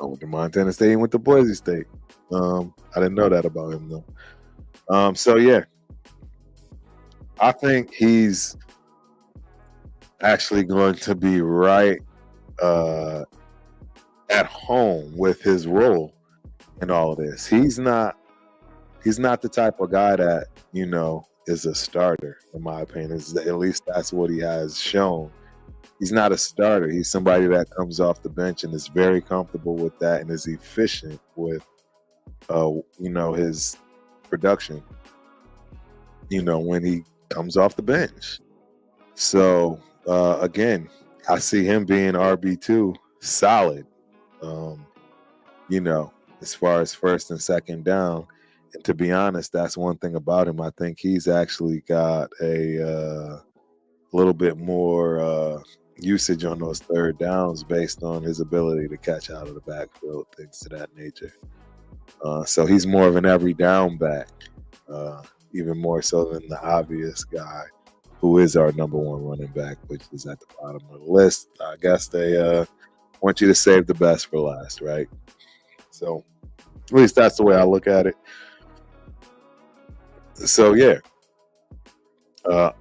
I went to Montana State. He went to Boise State. I didn't know that about him though. So yeah, I think he's actually going to be right at home with his role in all of this. He's not the type of guy that is a starter, in my opinion. At least that's what he has shown. He's not a starter. He's somebody that comes off the bench and is very comfortable with that and is efficient with, his production, when he comes off the bench. So, again, I see him being RB2 solid. as far as first and second down. And to be honest, that's one thing about him. I think he's actually got a little bit more usage on those third downs based on his ability to catch out of the backfield, things to that nature. So he's more of an every down back, even more so than the obvious guy who is our number one running back, which is at the bottom of the list. I guess they want you to save the best for last, right? So at least that's the way I look at it. So yeah,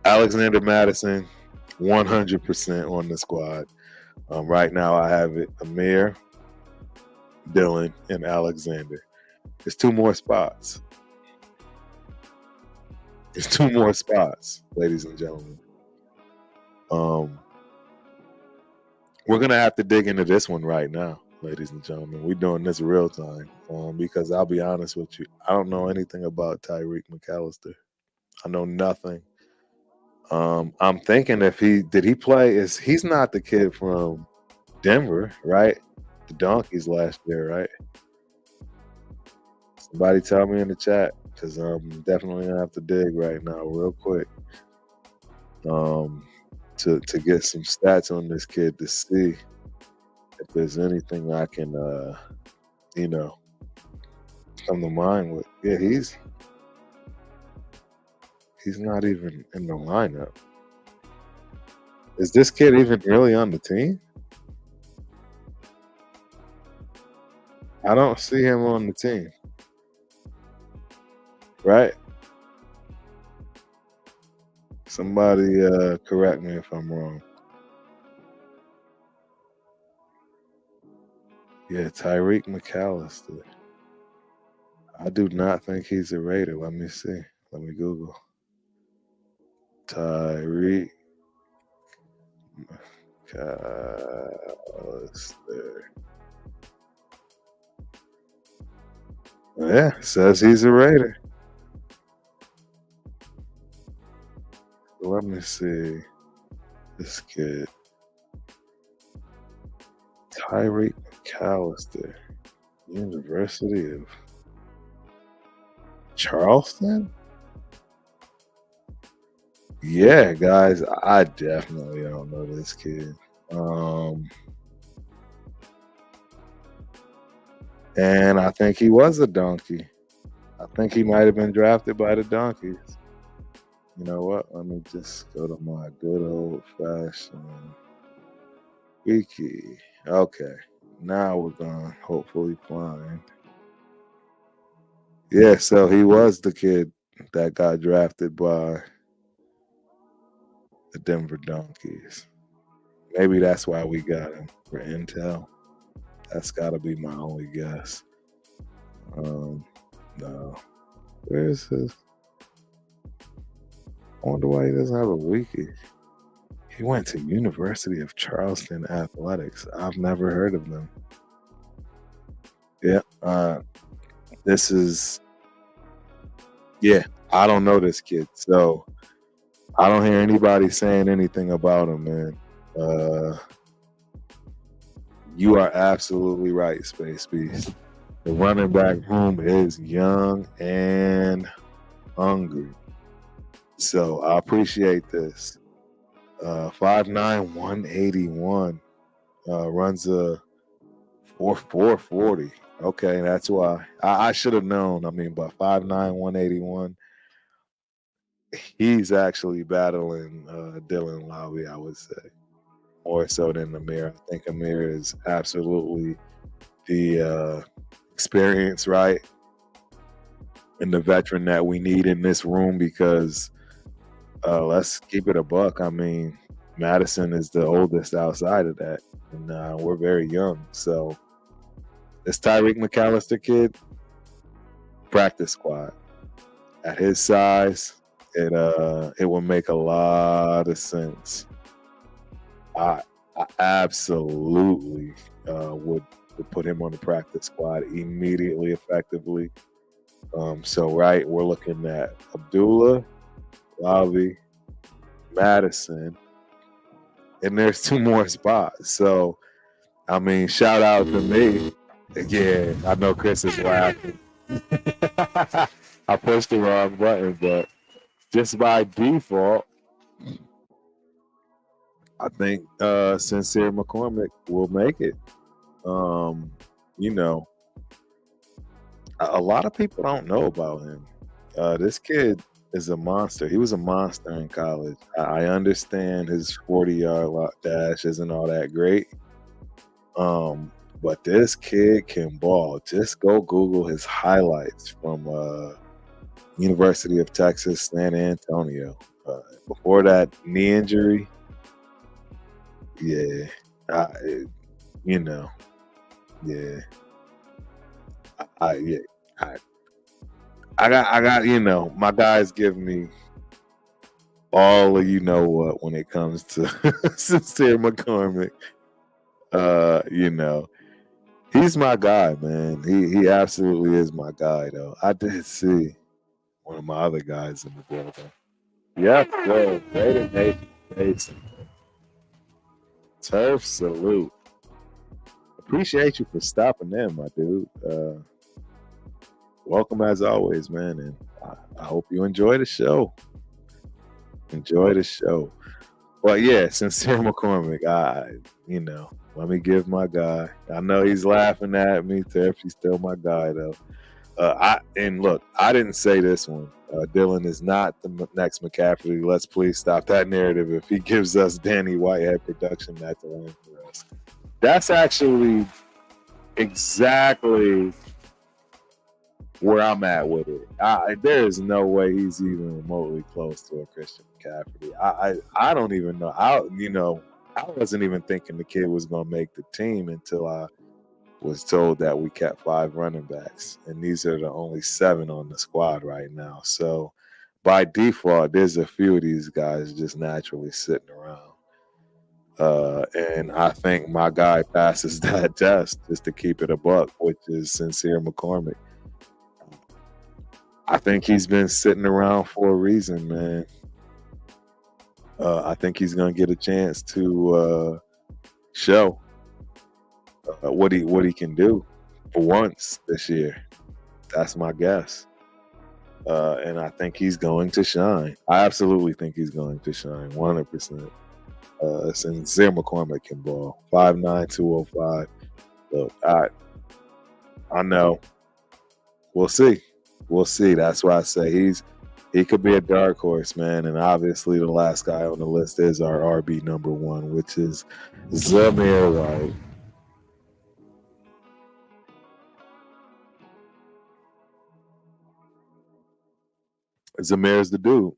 Alexander Madison, 100% on the squad. Right now I have it Amir, Dylan, and Alexander. There's 2 more spots. There's 2 more spots, ladies and gentlemen. We're going to have to dig into this one right now, ladies and gentlemen. We're doing this real time because I'll be honest with you. I don't know anything about Tyreek McAllister. I know nothing. I'm thinking if did he play? He's not the kid from Denver, right? The Donkeys last year, right? Somebody tell me in the chat because I'm definitely gonna have to dig right now, real quick, to get some stats on this kid to see if there's anything I can, come to mind with. Yeah, he's not even in the lineup. Is this kid even really on the team? I don't see him on the team. Right? Somebody correct me if I'm wrong. Yeah, Tyreek McAllister. I do not think he's a Raider. Let me see. Let me Google. Tyreek McAllister. Yeah, says he's a Raider. Let me see. This kid. Tyreek McAllister. University of Charleston? Yeah, guys, I definitely don't know this kid. And I think he was a donkey. I think he might have been drafted by the Donkeys. You know what? Let me just go to my good old fashioned wiki. Okay. Now we're going to hopefully find. Yeah, so he was the kid that got drafted by the Denver Donkeys. Maybe that's why we got him for intel. That's got to be my only guess. No. Where is his? I wonder why he doesn't have a wiki. He went to University of Charleston Athletics. I've never heard of them. Yeah. This is. Yeah, I don't know this kid, so I don't hear anybody saying anything about him, man. You are absolutely right, Space Beast. The running back room is young and hungry. So I appreciate this. 5'9", 181. Runs a 4.40. Okay, that's why. I should have known. I mean, but 5'9", 181. He's actually battling Dylan Lowry, I would say, more so than Amir. I think Amir is absolutely the experience, right? And the veteran that we need in this room because let's keep it a buck. I mean, Madison is the oldest outside of that, and we're very young. So this Tyreek McAllister kid, practice squad. At his size, it will make a lot of sense. I absolutely would put him on the practice squad immediately, effectively. So we're looking at Abdullah, Lavi, Madison, and there's 2 more spots. So, I mean, shout out to me Yeah, I know Chris is laughing. I pushed the wrong button, but just by default, I think Sincere McCormick will make it. Um, you know, a lot of people don't know about him. This kid is a monster. He was a monster in college. I understand his 40-yard dash isn't all that great. But this kid can ball. Just go Google his highlights from University of Texas, San Antonio. Before that knee injury, yeah, I, you know, yeah, yeah, I, I got, my guys give me all of what when it comes to Sincere McCormick. You know, he's my guy, man. He absolutely is my guy, though. I did see one of my other guys in the building. Yep, yo, Raider Nation, Jason. Turf salute. Appreciate you for stopping in, my dude. Welcome as always, man, and I hope you enjoy the show. Enjoy the show. Well, yeah, Sincere McCormick. Let me give my guy. I know he's laughing at me. Turf, he's still my guy, though. Look, I didn't say this one. Dylan is not the next McCaffrey. Let's please stop that narrative. If he gives us Danny Whitehead production, that's a win for us. That's actually exactly where I'm at with it. There is no way he's even remotely close to a Christian McCaffrey. I don't even know. I wasn't even thinking the kid was going to make the team until I was told that we kept 5 running backs, and these are the only 7 on the squad right now. So by default, there's a few of these guys just naturally sitting around. And I think my guy passes that test, just to keep it a buck, which is Sincere McCormick. I think he's been sitting around for a reason, man. I think he's going to get a chance to show what he can do for once this year. That's my guess. And I think he's going to shine. I absolutely think he's going to shine, 100%. Sincere McCormick can ball. 5'9", 205. Look, I know. We'll see. We'll see. That's why I say he could be a dark horse, man. And obviously the last guy on the list is our RB number 1, which is Zamir White. Zamir's the dude.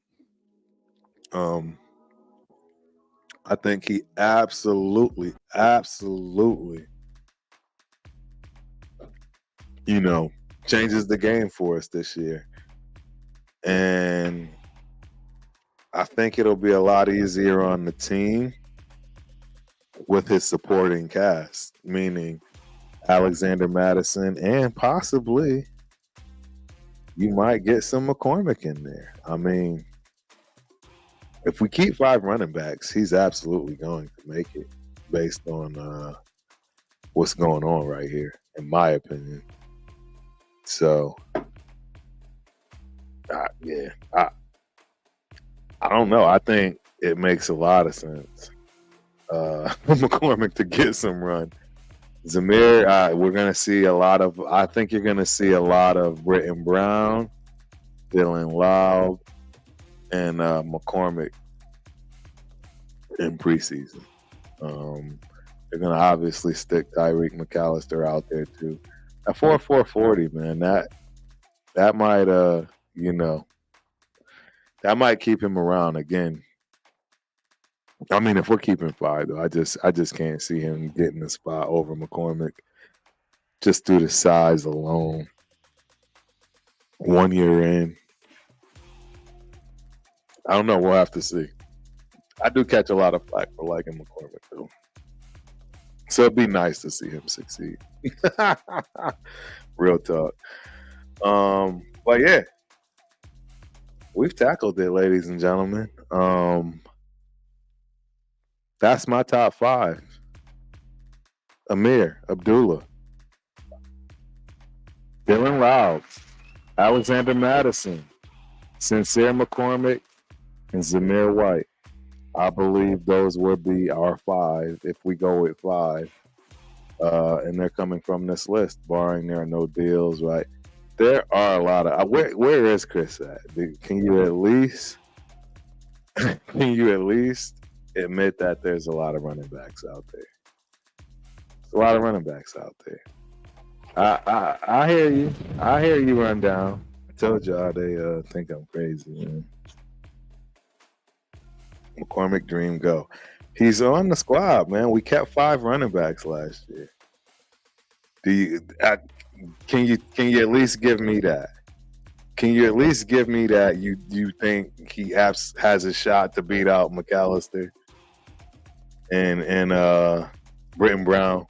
I think he absolutely, changes the game for us this year. And I think it'll be a lot easier on the team with his supporting cast, meaning Alexander Madison, and possibly you might get some McCormick in there. I mean, if we keep 5 running backs, he's absolutely going to make it based on what's going on right here, in my opinion. So, I don't know. I think it makes a lot of sense for McCormick to get some run. Zamir, we're going to see I think you're going to see a lot of Britton Brown, Dylan Laub, and McCormick in preseason. They're going to obviously stick Tyreek McAllister out there too. At 4.40, man, that might that might keep him around again. I mean, if we're keeping 5, though, I just can't see him getting the spot over McCormick just through the size alone. 1 year in, I don't know. We'll have to see. I do catch a lot of flack for liking McCormick, though. So it'd be nice to see him succeed. Real talk. But yeah, we've tackled it, ladies and gentlemen. That's my top 5. Amir, Abdullah, Dylan Loud, Alexander Madison, Sincere McCormick, and Zamir White. I believe those would be our five if we go with five. And they're coming from this list, barring there are no deals, right? There are a lot of where is Chris at? Can you at least admit that there's a lot of running backs out there? A lot of running backs out there. I hear you. I hear you run down. I told y'all they think I'm crazy, man. McCormick Dream go. He's on the squad, man. We kept 5 running backs last year. Do you can you at least give me that? Can you at least give me that you think he has a shot to beat out McAllister and Britton Brown?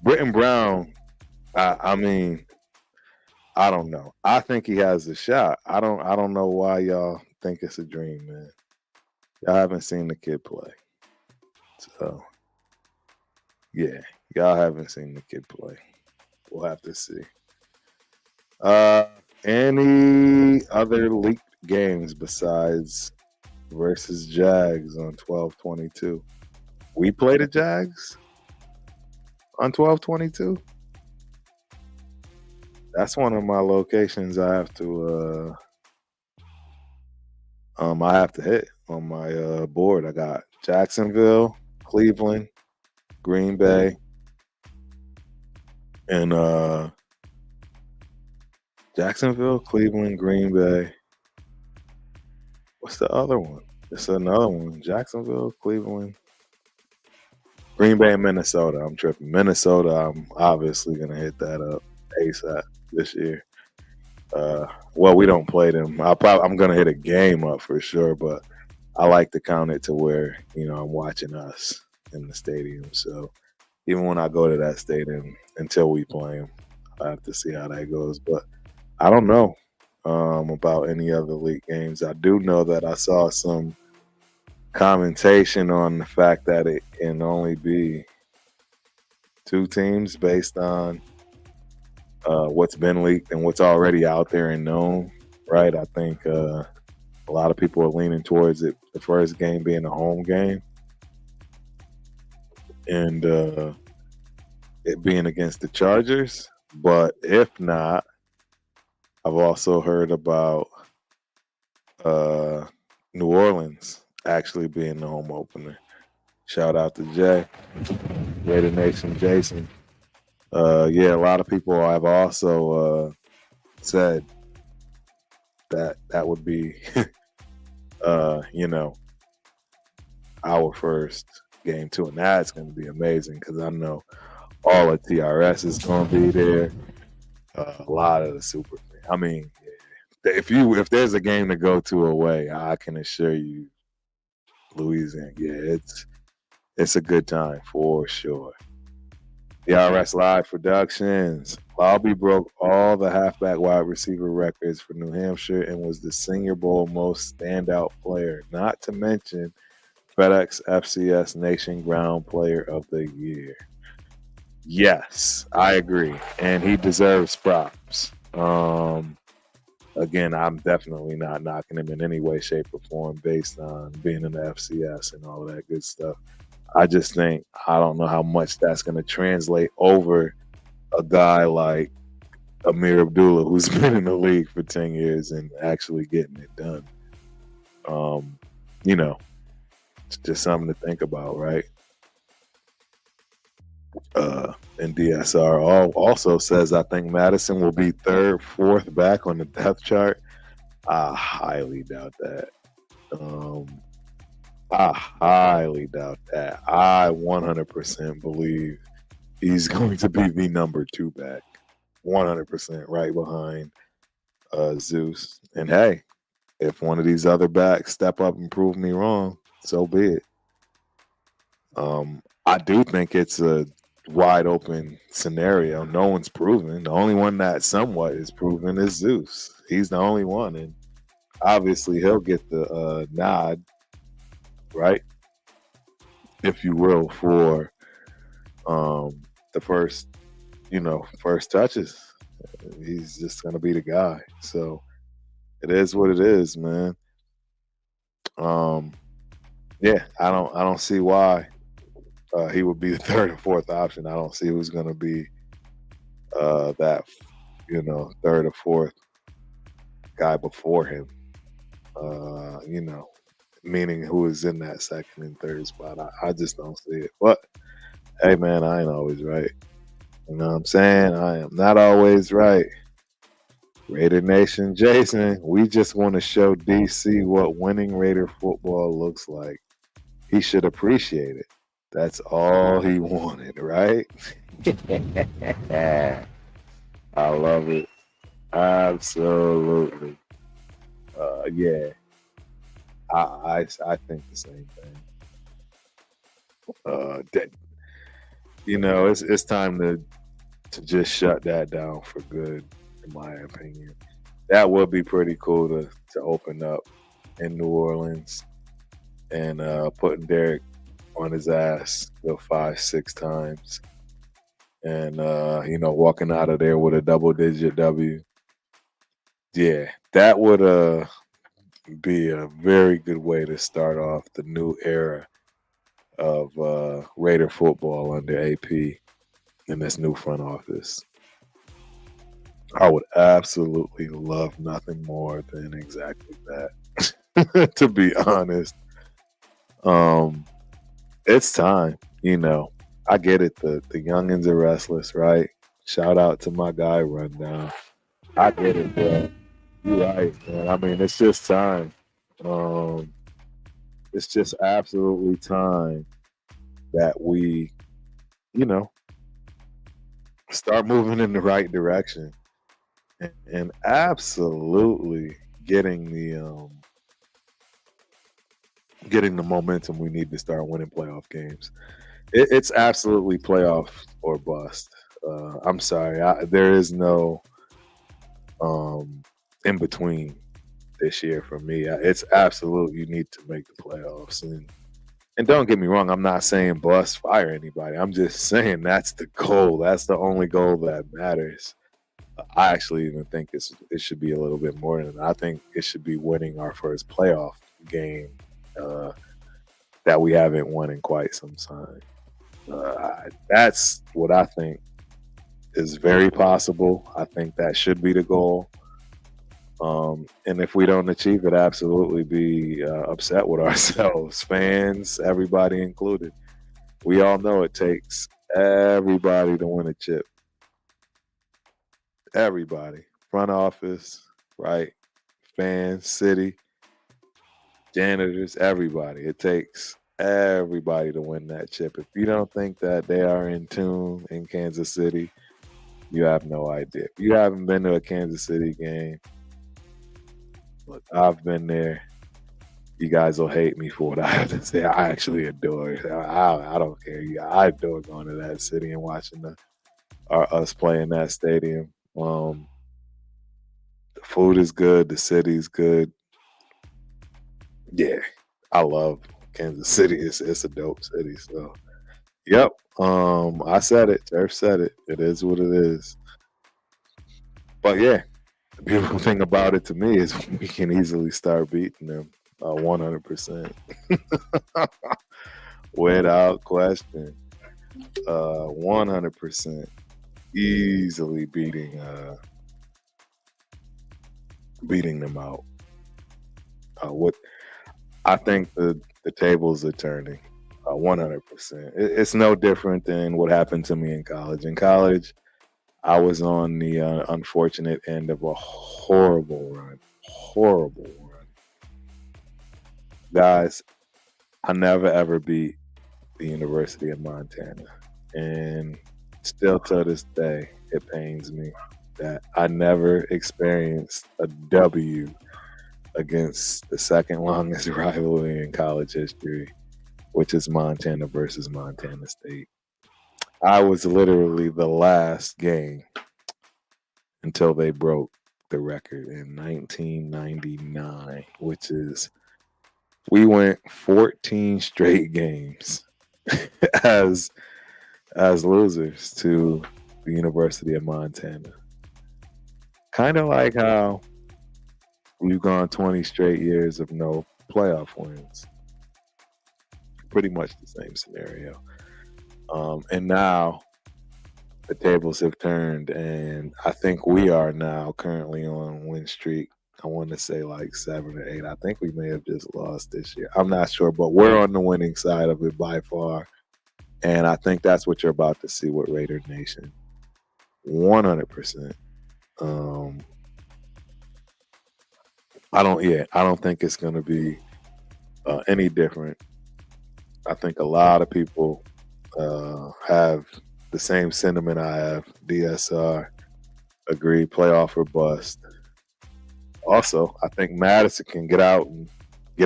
Britton Brown, I mean, I don't know. I think he has a shot. I don't know why y'all think it's a dream, man. Y'all haven't seen the kid play. So yeah, y'all haven't seen the kid play. We'll have to see. Any other leaked games besides versus Jags on 12/22? We play the Jags on 12/22. That's one of my locations I have to hit on my board. I got Jacksonville, Cleveland, Green Bay, and Jacksonville, Cleveland, Green Bay. What's the other one? It's another one. Jacksonville, Cleveland, Green Bay, and Minnesota. I'm tripping. Minnesota, I'm obviously going to hit that up ASAP this year. Well, we don't play them. I'm going to hit a game up for sure, but I like to count it to where, I'm watching us in the stadium. So even when I go to that stadium, until we play them, I have to see how that goes. But I don't know about any other league games. I do know that I saw some commentation on the fact that it can only be 2 teams based on what's been leaked and what's already out there and known, right? I think a lot of people are leaning towards it, the first game being a home game and it being against the Chargers. But if not, I've also heard about New Orleans actually being the home opener. Shout out to Jay, Raider Nation Jason. Yeah, a lot of people have also said that would be, our first game too, and that's going to be amazing because I know all of TRS is going to be there. A lot of the super. I mean, if there's a game to go to away, I can assure you, Louisiana. Yeah, it's a good time for sure. TRS Live Productions. Lobby broke all the halfback wide receiver records for New Hampshire and was the Senior Bowl most standout player. Not to mention FedEx FCS Nation Ground Player of the Year. Yes, I agree, and he deserves props. Again, I'm definitely not knocking him in any way, shape, or form based on being in the FCS and all that good stuff. I just think I don't know how much that's going to translate over a guy like Amir Abdullah, who's been in the league for 10 years and actually getting it done. It's just something to think about, right? And DSR also says, I think Madison will be 3rd, 4th back on the depth chart. I highly doubt that. I highly doubt that. I 100% believe he's going to be the number 2 back. 100% right behind Zeus. And hey, if one of these other backs step up and prove me wrong, so be it. I do think it's a wide open scenario. No one's proven. The only one that somewhat is proven is Zeus. He's the only one, and obviously he'll get the nod, right, if you will, for the first touches. He's just gonna be the guy. So it is what it is, man. Um, yeah, I don't see why he would be the third or fourth option. I don't see who's gonna be that third or fourth guy before him. Meaning who is in that second and third spot. I just don't see it. But hey, man, I ain't always right. You know what I'm saying? I am not always right. Raider Nation, Jason, we just want to show DC what winning Raider football looks like. He should appreciate it. That's all he wanted, right? I love it. Absolutely. Yeah, I think the same thing. It's time to just shut that down for good, in my opinion. That would be pretty cool to open up in New Orleans and putting Derek on his ass 5-6 times, and walking out of there with a double-digit W. Yeah, that would be a very good way to start off the new era of Raider football under AP in this new front office. I would absolutely love nothing more than exactly that. To be honest, it's time. I get it. The youngins are restless, right? Shout out to my guy Rundown. I get it, bro. You're right, man. I mean, it's just time. It's just absolutely time that we, start moving in the right direction and absolutely getting the momentum we need to start winning playoff games. It's absolutely playoff or bust. I'm sorry, there is no in between this year for me. It's absolute. You need to make the playoffs, and don't get me wrong. I'm not saying bust, fire anybody. I'm just saying that's the goal. That's the only goal that matters. I actually even think it should be a little bit more than that. I think it should be winning our first playoff game that we haven't won in quite some time. That's what I think is very possible. I think that should be the goal. And if we don't achieve it, absolutely be upset with ourselves, fans, everybody included. We all know it takes everybody to win a chip. Everybody, front office, right? Fans, city, janitors, everybody. It takes everybody to win that chip. If you don't think that they are in tune in Kansas City, you have no idea. If you haven't been to a Kansas City game, look, I've been there. You guys will hate me for what I have to say. I actually adore it. I don't care. I adore going to that city and watching us play in that stadium. The food is good. The city's good. Yeah, I love Kansas City. It's a dope city. So, yep. I said it. Turf said it. It is what it is. But yeah, the beautiful thing about it to me is we can easily start beating them 100%. Without question. 100% easily beating them out. What I think the tables are turning 100%. It's no different than what happened to me in college. In college, I was on the unfortunate end of a horrible run. Horrible run. Guys, I never ever beat the University of Montana. And still to this day, it pains me that I never experienced a W against the second longest rivalry in college history, which is Montana versus Montana State. I was literally the last game until they broke the record in 1999, which is we went 14 straight games as losers to the University of Montana. Kind of like how we've gone 20 straight years of no playoff wins. Pretty much the same scenario. And now the tables have turned, and I think we are now currently on win streak. I want to say like 7 or 8. I think we may have just lost this year. I'm not sure, but we're on the winning side of it by far. And I think that's what you're about to see with Raider Nation. 100%. I don't think it's going to be any different. I think a lot of people have the same sentiment I have. DSR, agree, playoff or bust. Also, I think Madison can get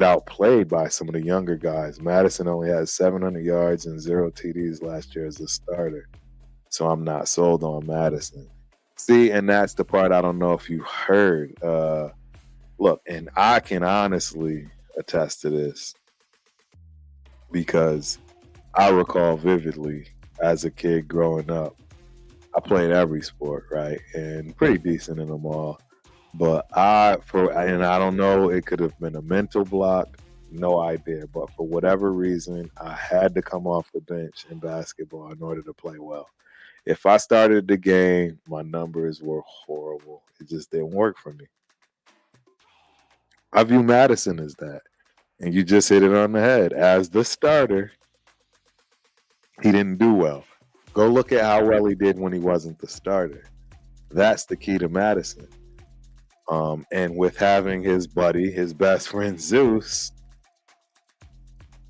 outplayed by some of the younger guys. Madison only had 700 yards and 0 TDs last year as a starter. So I'm not sold on Madison. See, and that's the part I don't know if you heard. Look, and I can honestly attest to this because I recall vividly as a kid growing up, I played every sport, right? And pretty decent in them all. But I don't know, it could have been a mental block, no idea. But for whatever reason, I had to come off the bench in basketball in order to play well. If I started the game, my numbers were horrible. It just didn't work for me. I view Madison as that. And you just hit it on the head. As the starter, he didn't do well. Go look at how well he did when he wasn't the starter. That's the key to Madison. And with having his buddy, his best friend Zeus,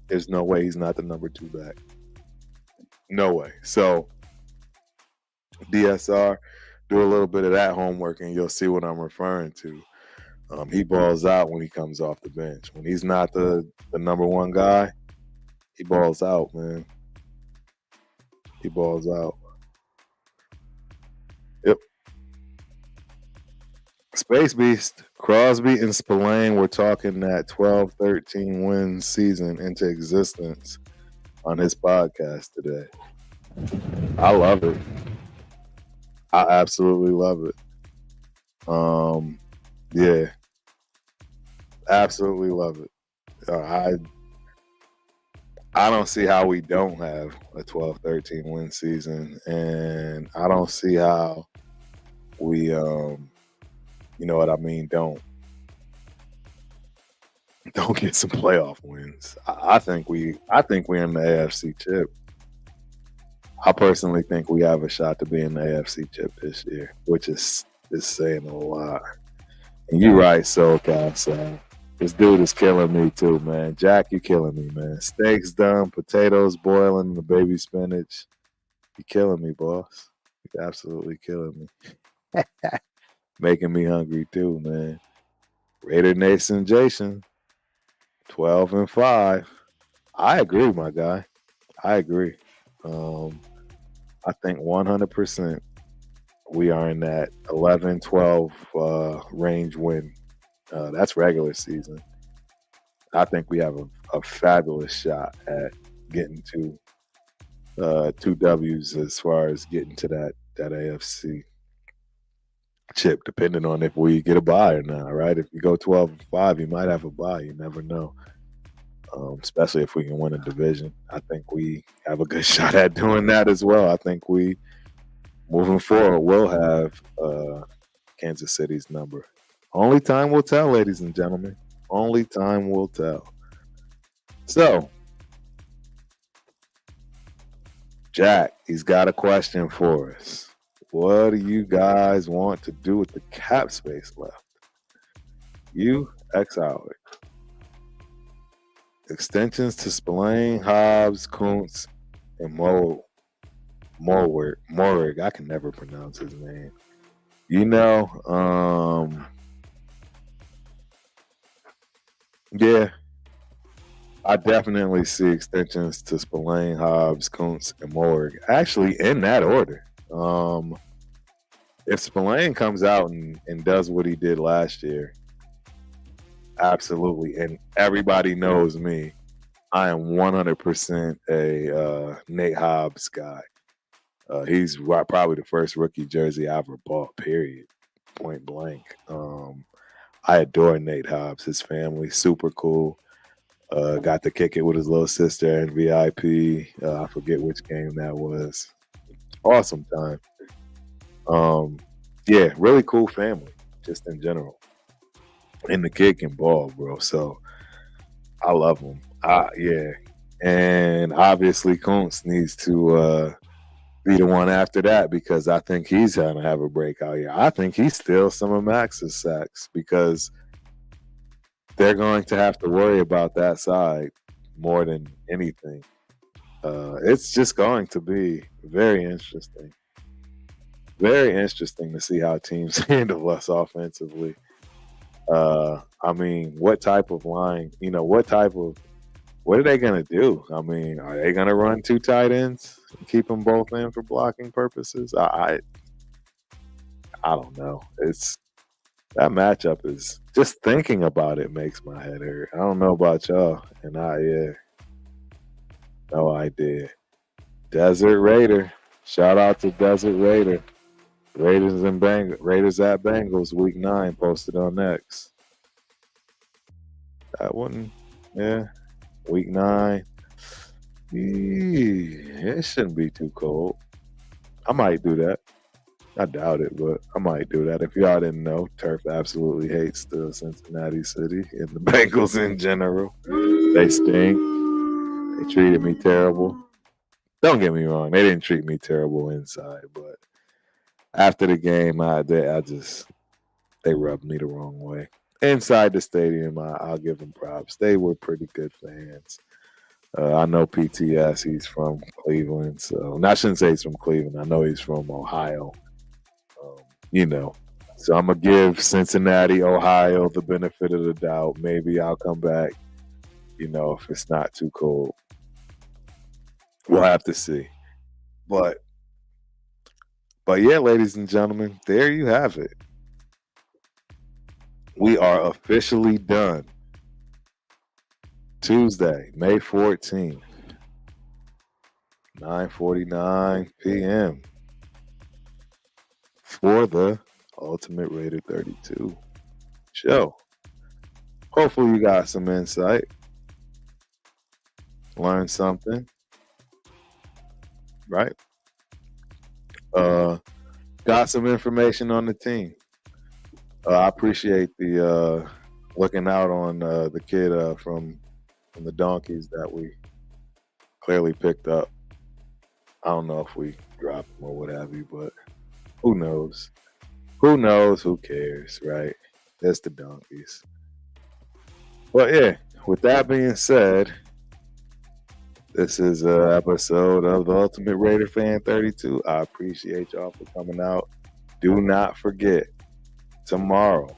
there's no way he's not the number 2 back. No way. So DSR, do a little bit of that homework and you'll see what I'm referring to. He balls out when he comes off the bench. When he's not the number 1 guy, he balls out, man. He balls out. Yep. Space Beast, Crosby and Spillane were talking that 12-13 win season into existence on his podcast today. I love it. I absolutely love it. Yeah. Absolutely love it. I don't see how we don't have a 12-13 win season, and I don't see how we you know what I mean, don't get some playoff wins. I think we're in the AFC chip. I personally think we have a shot to be in the AFC chip this year, which is saying a lot. And you're right, SoCal. So this dude is killing me too, man. Jack, you killing me, man. Steaks done, potatoes boiling, the baby spinach. You killing me, boss. You absolutely killing me. Making me hungry too, man. Raider Nation Jason, 12-5. I agree, my guy. I agree. I think 100% we are in that 11-12 range win. That's regular season. I think we have a fabulous shot at getting to 2 W's as far as getting to that AFC chip, depending on if we get a bye or not, right? If you go 12-5, you might have a bye. You never know. Especially if we can win a division. I think we have a good shot at doing that as well. I think we, moving forward, will have Kansas City's number. Only time will tell, ladies and gentlemen. Only time will tell. So, Jack, he's got a question for us. What do you guys want to do with the cap space left? You, Howard. Extensions to Spillane, Hobbs, Kuntz, and Morrig. I can never pronounce his name. You know, yeah, I definitely see extensions to Spillane, Hobbs, Kuntz, and Morrig. Actually, in that order. If Spillane comes out and does what he did last year, absolutely. And everybody knows me. I am 100% a Nate Hobbs guy. He's probably the first rookie jersey I ever bought, period. point blank. I adore Nate Hobbs, his family, super cool. Got to kick it with his little sister in VIP. I forget which game that was. Awesome time. Yeah, really cool family, just in general. And the kid can ball, bro. So I love him. Yeah. And obviously Kuntz needs to be the one after that because I think he's gonna have a breakout year. I think he steals some of Max's sacks because they're going to have to worry about that side more than anything. It's just going to be very interesting. Very interesting to see how teams handle us offensively. I mean, what type of line, what are they going to do? I mean, are they going to run two tight ends and keep them both in for blocking purposes? I don't know. It's that matchup is just thinking about it makes my head hurt. I don't know about y'all, and no idea. Desert Raider, shout out to Desert Raider. Raiders at Bengals week 9 posted on X. That one, yeah, week 9. It shouldn't be too cold. I might do that. I doubt it, but I might do that. If y'all didn't know, Turf absolutely hates the Cincinnati City and the Bengals in general. They stink. They treated me terrible. Don't get me wrong, they didn't treat me terrible inside, but after the game, they rubbed me the wrong way. Inside the stadium, I'll give them props. They were pretty good fans. I know PTS, he's from Cleveland, so I shouldn't say he's from Cleveland. I know he's from Ohio. So I'm going to give Cincinnati, Ohio the benefit of the doubt. Maybe I'll come back, if it's not too cold. We'll have to see. But yeah, ladies and gentlemen, there you have it. We are officially done. Tuesday, May 14th, 9:49 p.m. for the Ultimate Raider 32 show. Hopefully you got some insight, learned something, right? Got some information on the team. I appreciate the looking out on the kid from the Donkeys that we clearly picked up. I don't know if we dropped him or what have you, but who knows? Who knows? Who cares, right? It's the Donkeys. But yeah, with that being said, this is an episode of the Ultimate Raider Fan 32. I appreciate y'all for coming out. Do not forget, tomorrow,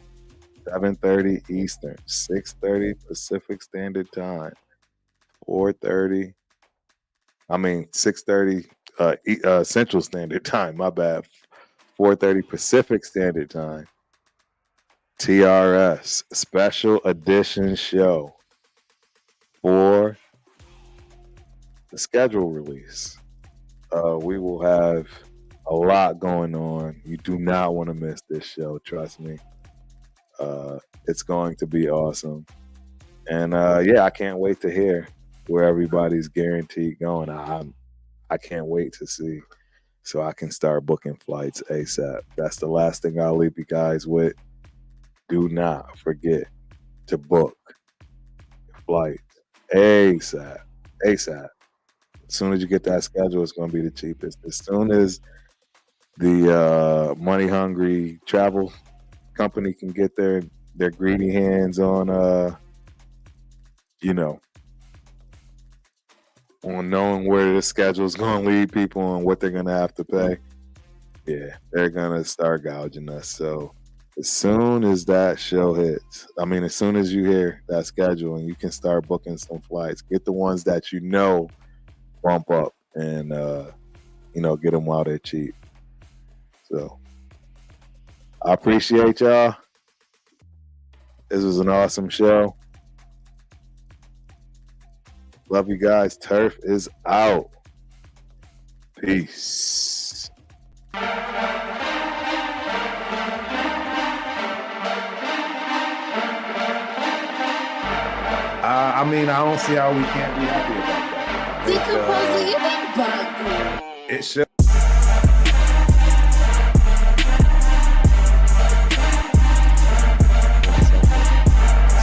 7:30 Eastern, 6:30 Pacific Standard Time, 6:30 Central Standard Time, my bad, 4:30 Pacific Standard Time, TRS special edition show for the schedule release. We will have a lot going on. You do not want to miss this show, trust me. It's going to be awesome. And I can't wait to hear where everybody's guaranteed going. I can't wait to see so I can start booking flights ASAP. That's the last thing I'll leave you guys with. Do not forget to book flights ASAP. ASAP. As soon as you get that schedule, it's going to be the cheapest. As soon as the money-hungry travel company can get their greedy hands on, on knowing where the schedule is going to lead people and what they're going to have to pay, yeah, they're going to start gouging us. So as soon as that show hits, as soon as you hear that schedule and you can start booking some flights, get the ones that bump up and, get them while they're cheap. So I appreciate y'all. This was an awesome show. Love you guys. Turf is out. Peace. I mean, I don't see how we can't be happy about that. Decomposing, you been bugging. It should.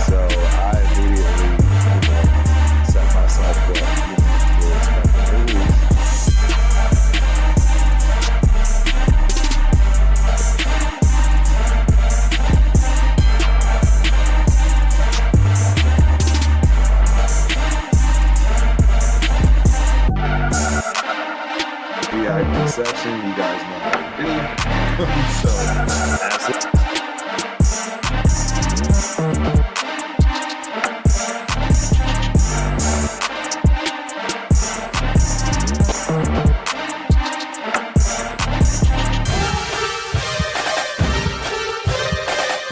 So I immediately, set myself up, to expect a release. VIP section, you guys know how to do. So that's it.